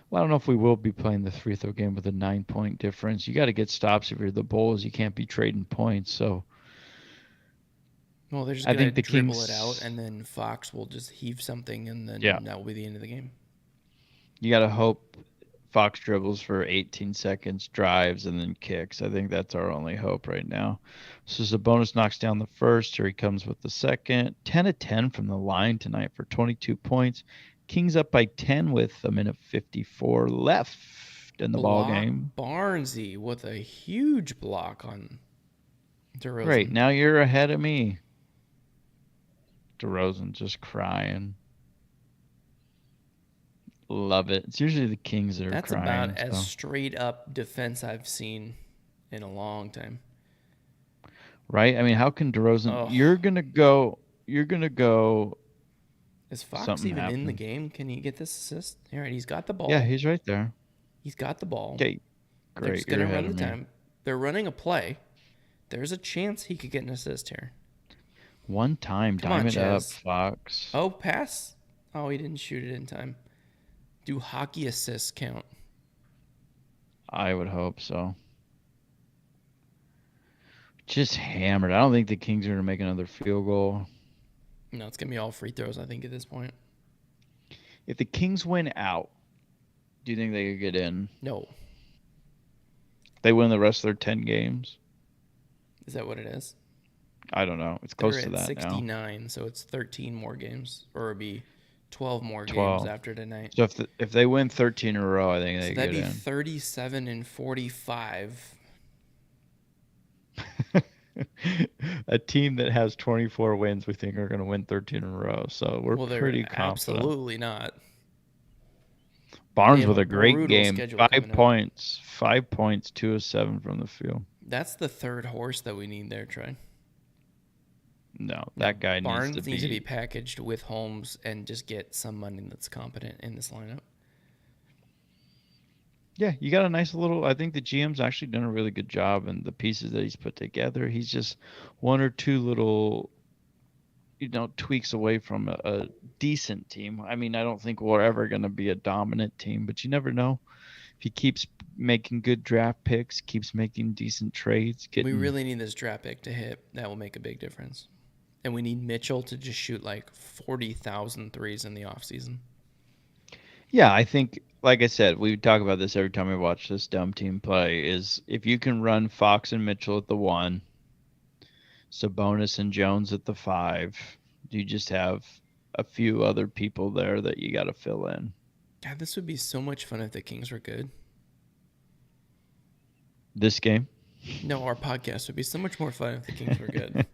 well, I don't know if we will be playing the free throw game with a 9-point difference. You got to get stops if you're the Bulls. You can't be trading points. So Well, they're just I going think to the dribble Kings. it out, and then Fox will just heave something, and then Yeah, that will be the end of the game. you got to hope Fox dribbles for 18 seconds, drives, and then kicks. I think that's our only hope right now. So Sabonis knocks down the first. Here he comes with the second. 10 of 10 from the line tonight for 22 points. Kings up by 10 with a minute 54 left in the ball Block game. Barnesy with a huge block on DeRozan. Great. Now you're ahead of me. DeRozan just crying. Love it. It's usually the Kings that are That's crying. about as straight up defense I've seen in a long time. Right? I mean, how can DeRozan? Oh. You're gonna go. Is Fox Something even in the happened. game? Can he get this assist? All right, he's got the ball. Yeah, he's right there. He's got the ball. Okay, They're great. just You're going to ahead run of the me. time. They're running a play. There's a chance he could get an assist here. One time, Come on, dime it up, Chez. Fox. Oh, pass. Oh, he didn't shoot it in time. Do hockey assists count? I would hope so. Just hammered. I don't think the Kings are gonna make another field goal. No, it's going to be all free throws, I think, at this point. If the Kings win out, do you think they could get in? No. They win the rest of their 10 games? Is that what it is? I don't know. It's close They're to at that 69, so it's 13 more games. Or it'd be 12 more 12. games after tonight. So if they win 13 in a row, I think they So get that'd be in. 37 and 45. A team that has 24 wins, we think are going to win 13 in a row. So we're pretty confident. Absolutely not. Barnes They have with a a great brutal game. schedule 5 coming up. points. 5 points, 2 of 7 from the field. That's the third horse that we need there, Troy. No, that guy Barnes needs to be packaged with Holmes and just get someone that's competent in this lineup. Yeah, you got a nice little. I think the GM's actually done a really good job, and the pieces that he's put together. He's just one or two little, tweaks away from a decent team. I mean, I don't think we're ever going to be a dominant team, but you never know. If he keeps making good draft picks, keeps making decent trades, We really need this draft pick to hit. That will make a big difference. And we need Mitchell to just shoot like 40,000 threes in the offseason. Yeah, I think, like I said, we talk about this every time we watch this dumb team play, is if you can run Fox and Mitchell at the 1, Sabonis and Jones at the 5, you just have a few other people there that you got to fill in. God, this would be so much fun if the Kings were good. This game? No, our podcast would be so much more fun if the Kings were good.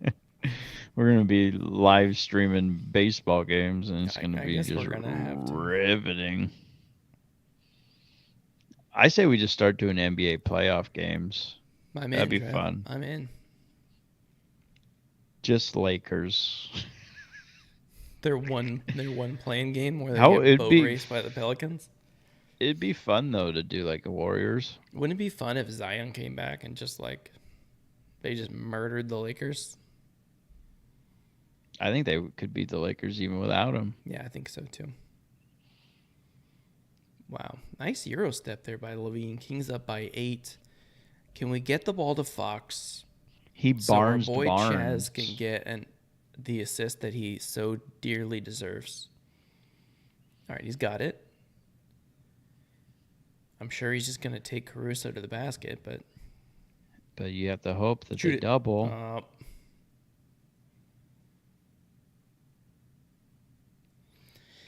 We're going to be live streaming baseball games, and it's going to be just riveting. I say we just start doing NBA playoff games. That'd be fun. I'm in. Just Lakers. Their one playing game where they get boat raced by the Pelicans. It'd be fun though to do like a Warriors. Wouldn't it be fun if Zion came back and just like they just murdered the Lakers? I think they could beat the Lakers even without him. Yeah, I think so too. Wow, nice Euro step there by Levine. Kings up by 8. Can we get the ball to Fox? He Barnes so our boy Barnes Chaz can get the assist that he so dearly deserves. All right, he's got it. I'm sure he's just going to take Caruso to the basket, but you have to hope that they double.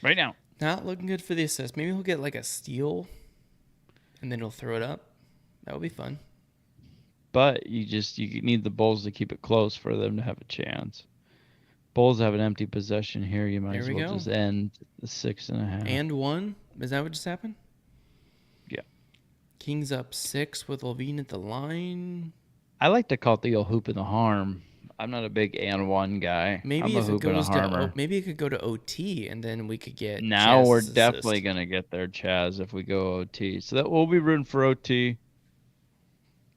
Right now. Not looking good for the assist. Maybe he'll get like a steal, and then he'll throw it up. That would be fun. But you need the Bulls to keep it close for them to have a chance. Bulls have an empty possession here. You might as well just end the 6.5. And 1? Is that what just happened? Yeah. Kings up 6 with Levine at the line. I like to call it the old hoop and the harm. I'm not a big and 1 guy. Maybe I'm a hoop and a harmer. Maybe it could go to OT, and then we could get. Now we're definitely gonna get there, Chaz, if we go OT. So that we'll be rooting for OT.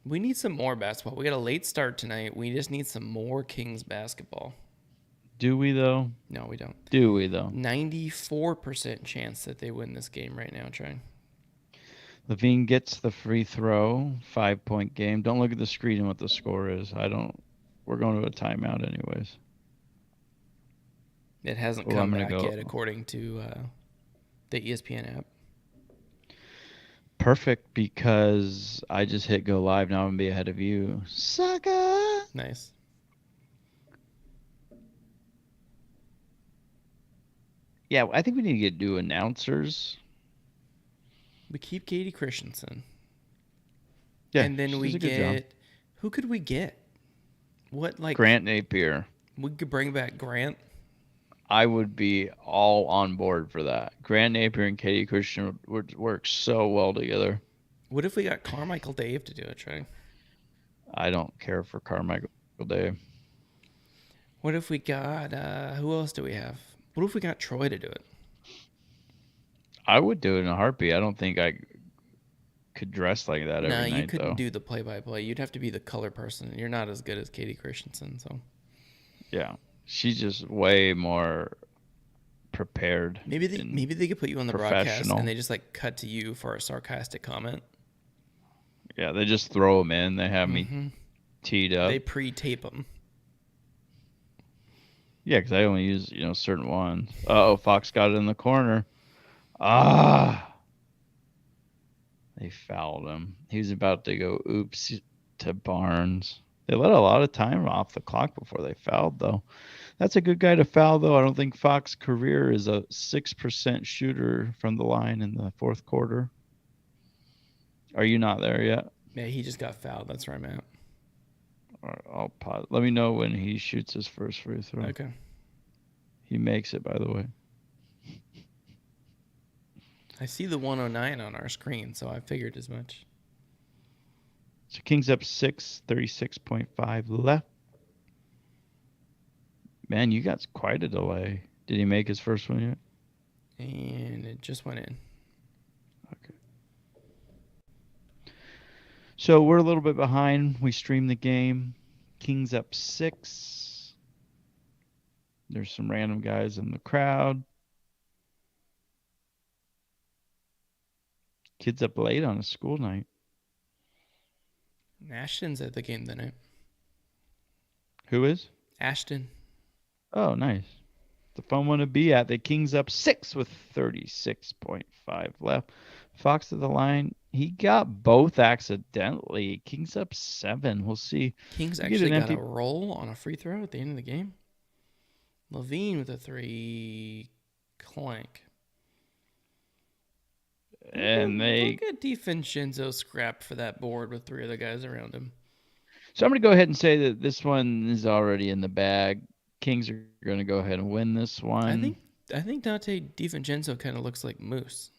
We need some more basketball. We got a late start tonight. We just need some more Kings basketball. Do we though? No, we don't. Do we though? 94% chance that they win this game right now, Trey. Levine gets the free throw. 5-point game. Don't look at the screen and what the score is. We're going to a timeout anyways. It hasn't come back yet, according to the ESPN app. perfect because I just hit go live. Now I'm going to be ahead of you. Sucker! Nice. Yeah, I think we need to get new announcers. We keep Katie Christensen. Yeah, And then she we does a good job. get. Who could we get? What, like. Grant Napier. We could bring back Grant. I would be all on board for that. Grant Napier and Katie Christian would work so well together. What if we got Carmichael Dave to do it, Trey? I don't care for Carmichael Day. What if we got. Who else do we have? What if we got Troy to do it? I would do it in a heartbeat. I don't think I could dress like that No, every you night, couldn't though. do the play-by-play. You'd have to be the color person. You're not as good as Katie Christensen, so Yeah. She's just way more prepared and maybe they could put you on the broadcast and professional. they just like cut to you for a sarcastic comment. Yeah, they just throw them in. They have me Mm-hmm. teed up. They pre-tape them. Yeah, because I only use, certain ones. Oh, Fox got it in the corner. Ah! They fouled him. He was about to go oops to Barnes. They let a lot of time off the clock before they fouled, though. That's a good guy to foul, though. I don't think Fox's career is a 6% shooter from the line in the fourth quarter. Are you not there yet? Yeah, he just got fouled. That's where I'm at. I'll pause. Let me know when he shoots his first free throw. Okay. He makes it, by the way. I see the 109 on our screen, so I figured as much. So Kings up 6, 36.5 left. Man, you got quite a delay. Did he make his first one yet? And it just went in. Okay. So we're a little bit behind. We streamed the game. Kings up 6. There's some random guys in the crowd. Kids up late on a school night. Ashton's at the game tonight. Who is? Ashton. Oh, nice. The fun one to be at. The Kings up 6 with 36.5 left. Fox to the line. He got both accidentally. Kings up 7. We'll see. Kings We get actually an got empty. a roll on a free throw at the end of the game. Levine with a 3 clank. And they. Look at DiVincenzo scrapped for that board with 3 other guys around him. So I'm going to go ahead and say that this one is already in the bag. Kings are going to go ahead and win this one. I think Dante DiVincenzo kind of looks like Moose.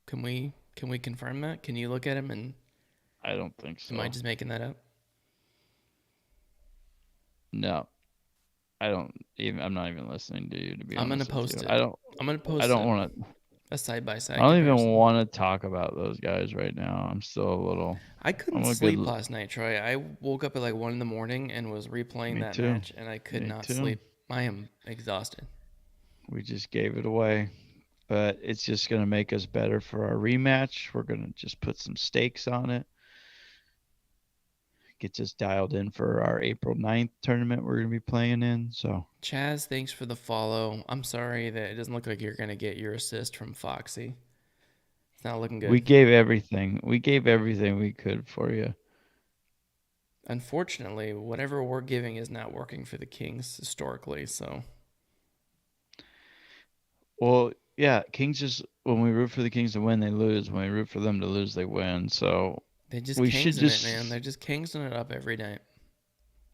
Can we confirm that? Can you look at him and I don't think so. am I just making that up? No. I'm not even listening to you, to be I'm honest. gonna post it. I'm gonna post I don't want to. a side by side. I don't even want to talk about those guys right now. I'm still a little. I couldn't sleep last night, Troy. I woke up at like 1 a.m. and was replaying that match, and I could not sleep. I am exhausted. We just gave it away, but it's just going to make us better for our rematch. We're going to just put some stakes on it. Get us dialed in for our April 9th tournament we're going to be playing in. So Chaz, thanks for the follow. I'm sorry that it doesn't look like you're going to get your assist from Foxy. It's not looking good. We gave everything. We gave everything we could for you. Unfortunately, whatever we're giving is not working for the Kings historically, so. Well, yeah, Kings just, when we root for the Kings to win, they lose. When we root for them to lose, they win. So they just Kingsing it, man. They're just Kingsing it up every night.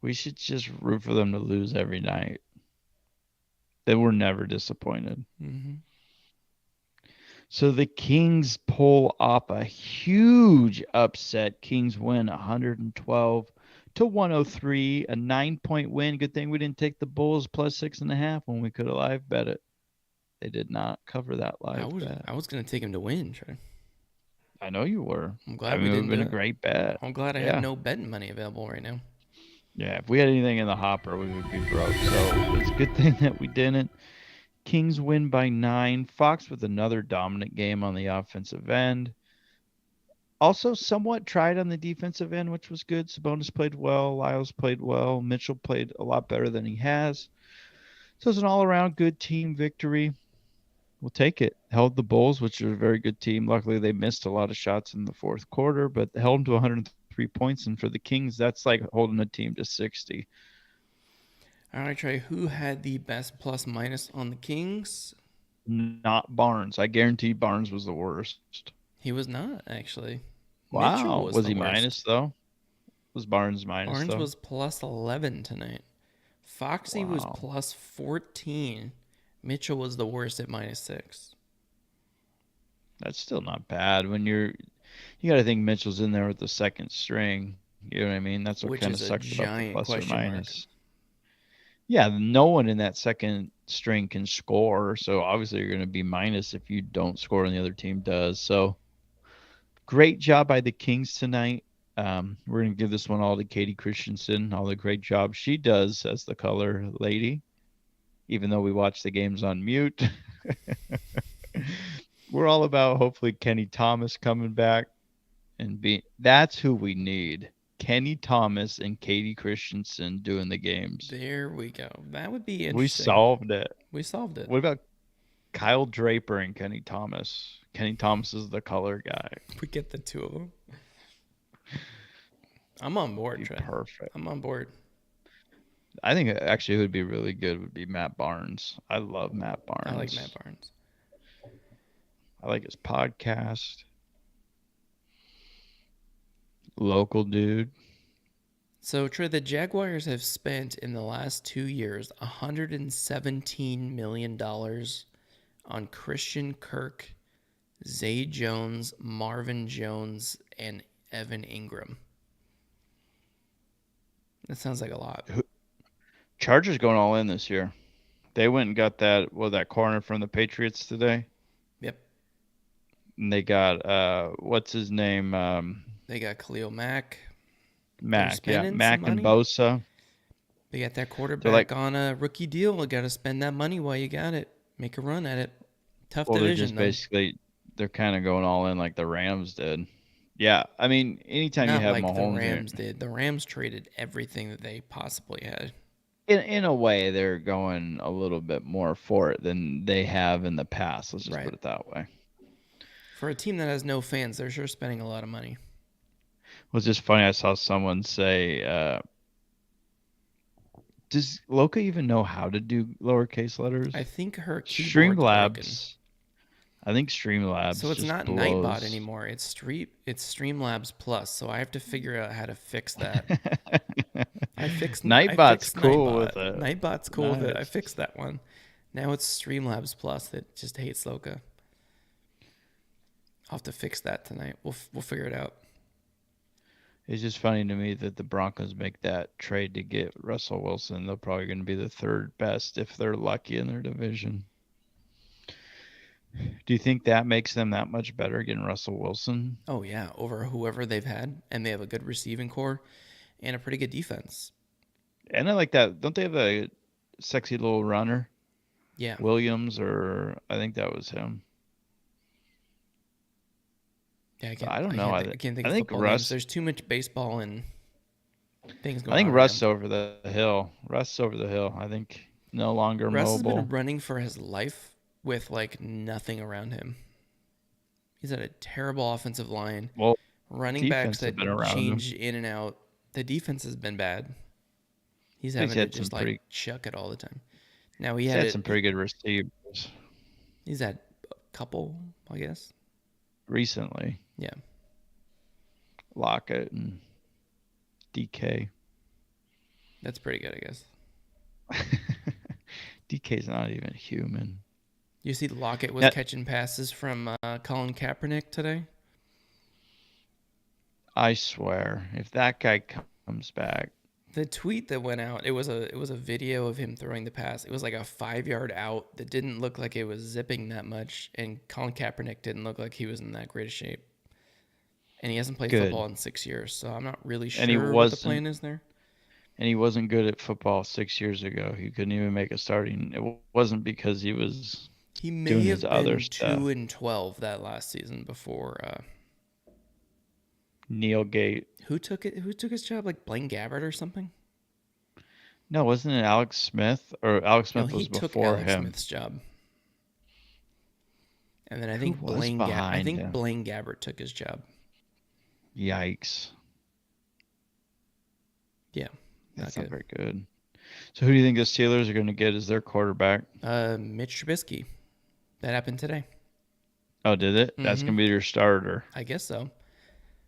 We should just root for them to lose every night. They were never disappointed. Mm-hmm. So the Kings pull up a huge upset. Kings win 112 to 103, a 9-point win. Good thing we didn't take the Bulls plus 6.5 when we could have live bet it. They did not cover that live bet. I was going to take him to win, Trey. I know you were. I'm glad we didn't. It would have been a great bet. I'm glad I had no betting money available right now. Yeah, if we had anything in the hopper, we would be broke. So it's a good thing that we didn't. Kings win by 9. Fox with another dominant game on the offensive end. Also somewhat tried on the defensive end, which was good. Sabonis played well. Lyles played well. Mitchell played a lot better than he has. So it's an all-around good team victory. We'll take it. Held the Bulls, which are a very good team. Luckily, they missed a lot of shots in the fourth quarter, but held them to 103 points. And for the Kings, that's like holding a team to 60. All right, Trey. Who had the best plus minus on the Kings? Not Barnes. I guarantee Barnes was the worst. He was not actually. Mitchell Wow. was Was the he worst. minus, though? Was Barnes minus, Barnes though? was plus 11 tonight. Foxy was Wow. plus 14. Mitchell was the worst at minus 6. That's still not bad. You got to think Mitchell's in there with the second string. You know what I mean? That's what Which kind is of a sucks about the giant plus or question mark. minus. Yeah, no one in that second string can score. So obviously you're going to be minus if you don't score and the other team does. So great job by the Kings tonight. We're going to give this one all to Katie Christensen, all the great job she does as the color lady, even though we watch the games on mute. We're all about hopefully Kenny Thomas coming back and be that's who we need. Kenny Thomas and Katie Christensen doing the games. There we go. That would be We interesting. solved it. We solved it. What about Kyle Draper and Kenny Thomas? Kenny Thomas is the color guy. We get the two of them. I'm on board, Be Trey. perfect. I'm on board. I think actually who would be really good would be Matt Barnes. I love Matt I like Matt Barnes. Barnes. I like his podcast. Local dude. So, Trey, the Jaguars have spent in the last 2 years $117 million on Christian Kirk, Zay Jones, Marvin Jones, and Evan Ingram. That sounds like a lot. Chargers going all in this year. They went and got that corner from the Patriots today. Yep. And they got what's his name? They got Khalil Mack. They're Mac. Yeah, spending some Mac and money. Bosa. They got that They're like, quarterback on a rookie deal. You got to spend that money while you got it. Make a run at it. Tough well, they're division, just though. basically they're kind of going all in like the Rams did. Yeah, I mean, anytime you Not have like the Mahomes, Rams did. The Rams traded everything that they possibly had. in a way, they're going a little bit more for it than they have in the past. Let's just Right. put it that way. For a team that has no fans, they're sure spending a lot of money. It was just funny. I saw someone say, "Does Loka even know how to do lowercase letters?" I think her keyboard's broken. Streamlabs. I think Streamlabs So it's just not Nightbot blows. anymore. It's Streamlabs Plus. So I have to figure out how to fix that. I fixed cool Nightbot. with it. Nightbot's cool with it. I Nice. fixed that one. Now it's Streamlabs Plus that just hates Loka. I'll have to fix that tonight. We'll figure it out. It's just funny to me that the Broncos make that trade to get Russell Wilson. They're probably going to be the third best if they're lucky in their division. Do you think that makes them that much better getting Russell Wilson? Oh yeah, over whoever they've had, and they have a good receiving core and a pretty good defense. And I like that. Don't they have a sexy little runner? Yeah. Williams, or I think that was him. Yeah, I don't know. I can't think I of think football names. Russ. There's too much baseball and things I going think on right Russ now. over the hill. Russ over the hill. I think no longer Russ has mobile. been running for his life with like nothing around him. He's had a terrible offensive line. Well, Running backs defense has that been around him. change in and out. The defense has been bad. He's He's having to had some just like pretty. chuck it all the time. Now He's had some pretty good receivers he's had a couple, I guess. recently. Yeah. Lockett and DK. That's pretty good, I guess. DK's not even human. You see Lockett was That, catching passes from Colin Kaepernick today? I swear, if that guy comes back, The tweet that went out, it was a video of him throwing the pass. It was like a 5 yard out that didn't look like it was zipping that much, and Colin Kaepernick didn't look like he was in that great of shape. And he hasn't played good. football in 6 years, so I'm not really And he sure what the wasn't. plan is there. And he wasn't good at football 6 years ago. He couldn't even make a starting. It wasn't because he was He doing may his have other been stuff. 2-12 that last season before. Neil Gate. Who took it? Who took his job? Like Blaine Gabbert or something? No, wasn't it Alex Smith? Or Alex No, Smith he was took before Alex him. Smith's job. And then Who was I behind think him? Blaine Gabbert took his job. Yikes. Yeah, not That's not good. very good. So who do you think the Steelers are going to get as their quarterback? Mitch Trubisky. That happened today. Oh, did it? That's Mm-hmm. going to be your starter. I guess so.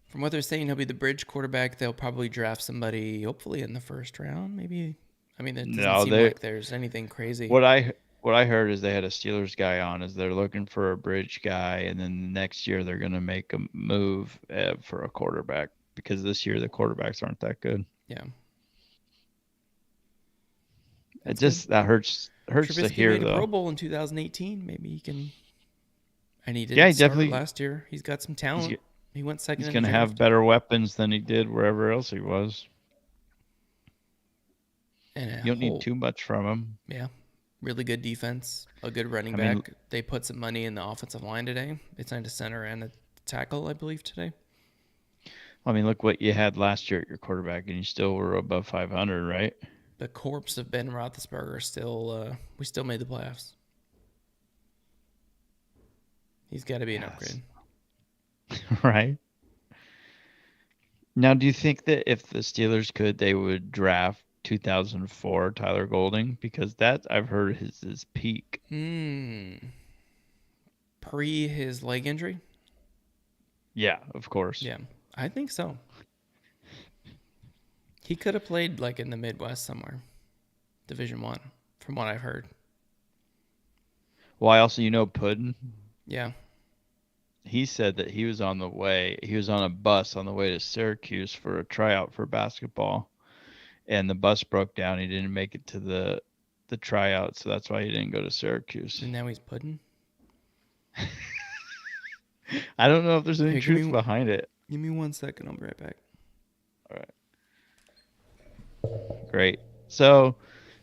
From what they're saying, he'll be the bridge quarterback. They'll probably draft somebody, hopefully in the first round. Maybe. I mean, it doesn't No, seem they like there's anything crazy. what I heard is they had a Steelers guy on is they're looking for a bridge guy, and then next year they're going to make a move for a quarterback because this year the quarterbacks aren't that good. Yeah, It that's good. just that hurts to Trubisky hear made a Pro though. Bowl in 2018. Maybe he can. And he Yeah, didn't start last year. He's got some he's talent. He went second he's in the going to have draft. better weapons than he did wherever else he was. And a You don't need whole, too much from him. yeah, really good defense, a good running I mean, back. They put some money in the offensive line today. They signed a center and a tackle, I believe, today. look what you had last year at your quarterback, and you still were above 500, right? The corpse of Ben Roethlisberger still, we still made the playoffs. He's got to be an Yes. upgrade. Right. Now, do you think that if the Steelers could, they would draft 2004 Tyler Golding? Because that I've heard is his peak. Pre his leg injury? Yeah, of course. Yeah, I think so. He could have played like in the Midwest somewhere, Division One, from what I've heard. Well, I also, Puddin. Yeah, He said that he was on a bus on the way to Syracuse for a tryout for basketball, and the bus broke down. He didn't make it to the tryout, so that's why he didn't go to Syracuse. and now he's pudding. I don't know if there's any Here, truth behind it. give me 1 second. I'll be right back. All right. Great. So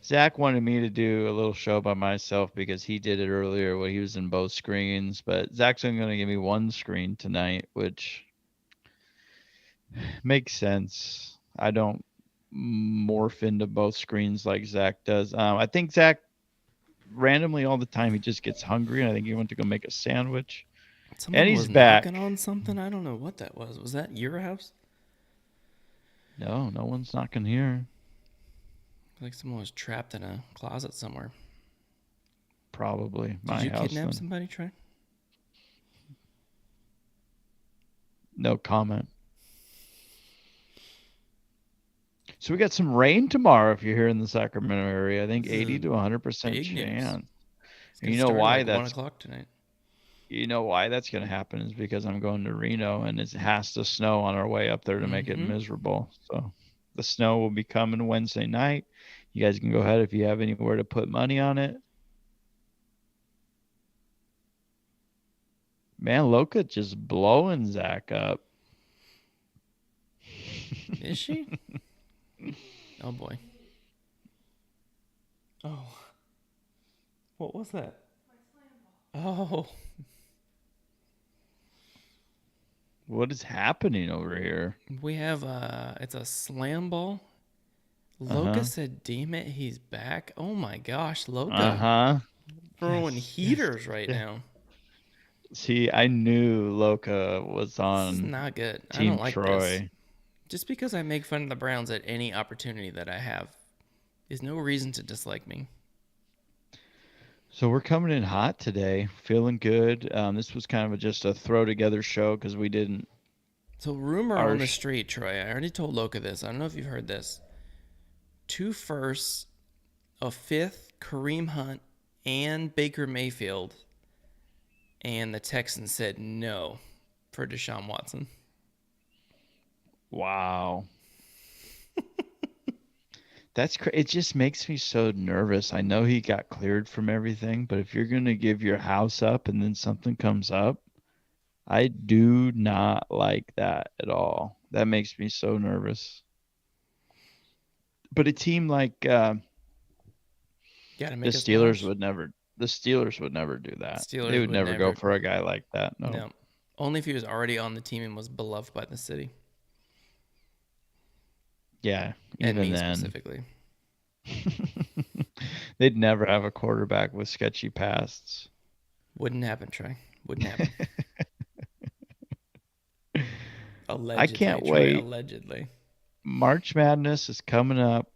Zach wanted me to do a little show by myself because he did it earlier when he was in both screens, but Zach's only going to give me one screen tonight, which makes sense. I don't morph into both screens like Zach does. I think Zach randomly all the time he just gets hungry, and I think he went to go make a sandwich. And Someone he's was knocking back. on something. I don't know what that was. Was that your house? No, no one's knocking here. Like someone was trapped in a closet somewhere. Probably Did my you house. kidnap Then. somebody, Trey? No comment. So we got some rain tomorrow if you're here in the Sacramento area. I think This is 80 to 100% big news. chance. It's And gonna start at like 1 that's o'clock tonight. going to happen is because I'm going to Reno and it has to snow on our way up there to make it miserable. So the snow will be coming Wednesday night. You guys can go ahead if you have anywhere to put money on it. Man, Loka just blowing Zach up. Is she? Oh boy. Oh. What was that? Oh. What is happening over here? We have it's a slam ball. Uh-huh. Loka said, "Damn it, he's back." Oh my gosh, Loka Uh-huh. throwing Yes, heaters yes, right yes. now. See, I knew Loka was This is on not good. I don't Team like this. Troy. Just because I make fun of the Browns at any opportunity that I have is no reason to dislike me. So we're coming in hot today, feeling good. This was kind of just a throw together show because we didn't. So rumor Our on the street, Troy. I already told Loka this. I don't know if you've heard this. 2 firsts, a 5th, Kareem Hunt and Baker Mayfield, and the Texans said no for Deshaun Watson. Wow. It just makes me so nervous. I know he got cleared from everything, but if you're going to give your house up and then something comes up, I do not like that at all. That makes me so nervous. But a team like Gotta the make us Steelers playoffs. would never do that. They Steelers would would never go never. for a guy like that. No. No. Only if he was already on the team and was beloved by the city. Yeah, And even me then. specifically. They'd never have a quarterback with sketchy pasts. Wouldn't happen, Trey. Wouldn't happen. I Allegedly, can't Troy. wait. Allegedly. March Madness is coming up.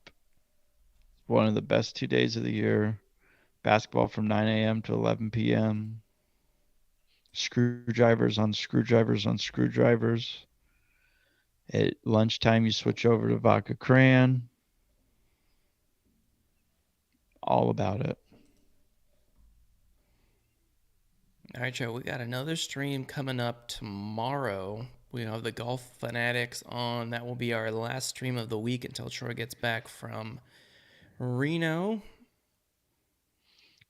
One of the best 2 days of the year. Basketball from 9 a.m. to 11 p.m. Screwdrivers on screwdrivers on screwdrivers. At lunchtime, you switch over to vodka cran. All about it. All right, Joe. We got another stream coming up tomorrow. We have the Golf Fanatics on. That will be our last stream of the week until Troy gets back from Reno.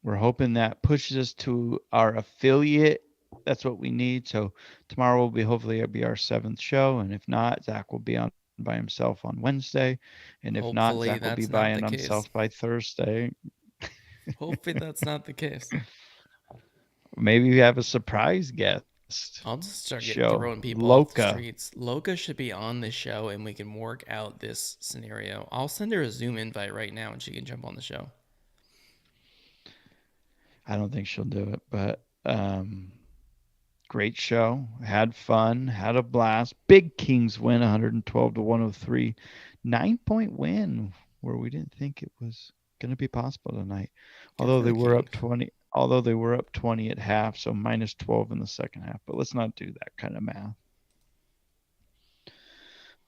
We're hoping that pushes us to our affiliate. That's what we need. So tomorrow will be hopefully it'll be our seventh show, and if not, Zach will be on by himself on Wednesday, and if not, Hopefully, Zach will be that's by not the on case. himself by Thursday. Hopefully, that's not the case. Maybe we have a surprise guest I'll just start show. throwing people off the Loca. streets. Loca should be on the show, and we can work out this scenario. I'll send her a Zoom invite right now, and she can jump on the show. I don't think she'll do it, but great show. Had fun, had a blast. Big Kings win 112 to 103. 9-point win where we didn't think it was going to be possible tonight. Good Although for they the were Kings. up 20, although they were up 20 at half, so minus 12 in the second half. But let's not do that kind of math.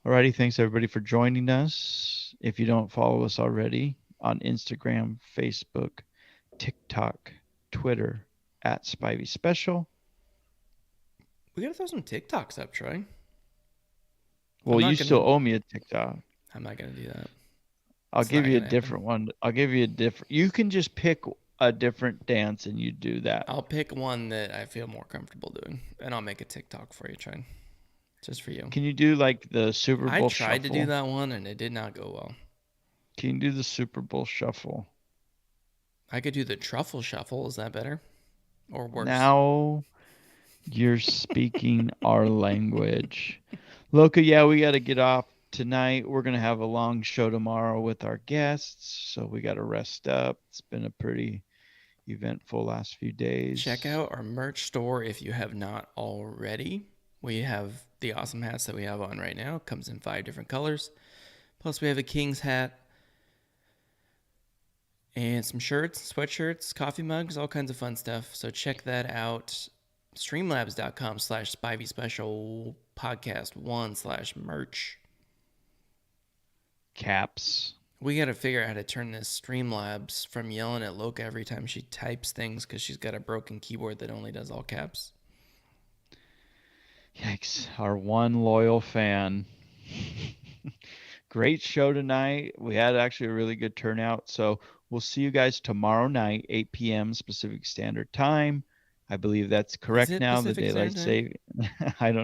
Alrighty, thanks everybody for joining us. If you don't follow us already on Instagram, Facebook, TikTok, Twitter at Spivey Special. We gotta throw some TikToks up, Troy. Well, you still owe me a TikTok. I'm not gonna do that. I'll It's give not you a gonna happen. different one. I'll give you a different. You can just pick a different dance and you do that. I'll pick one that I feel more comfortable doing, and I'll make a TikTok for you, Troy. Just for you. Can you do like the Super I Bowl tried to do shuffle? that one, and it did not go well. Can you do the Super Bowl shuffle? I could do the truffle shuffle. Is that better? Or worse? Now you're speaking our language. Loca, yeah, we got to get off tonight. We're going to have a long show tomorrow with our guests, so we got to rest up. It's been a pretty eventful last few days. Check out our merch store if you have not already. We have the awesome hats that we have on right now. It comes in 5 different colors. Plus, we have a King's hat and some shirts, sweatshirts, coffee mugs, all kinds of fun stuff. So check that out. Streamlabs.com/Spivey Special Podcast 1/merch. Caps. We got to figure out how to turn this Streamlabs from yelling at Loca every time she types things because she's got a broken keyboard that only does all caps. Yikes. Our one loyal fan. Great show tonight. We had actually a really good turnout. So we'll see you guys tomorrow night, 8 p.m. Pacific Standard Time. I believe that's correct now. The Pacific daylight Standard Time? saving. I don't know.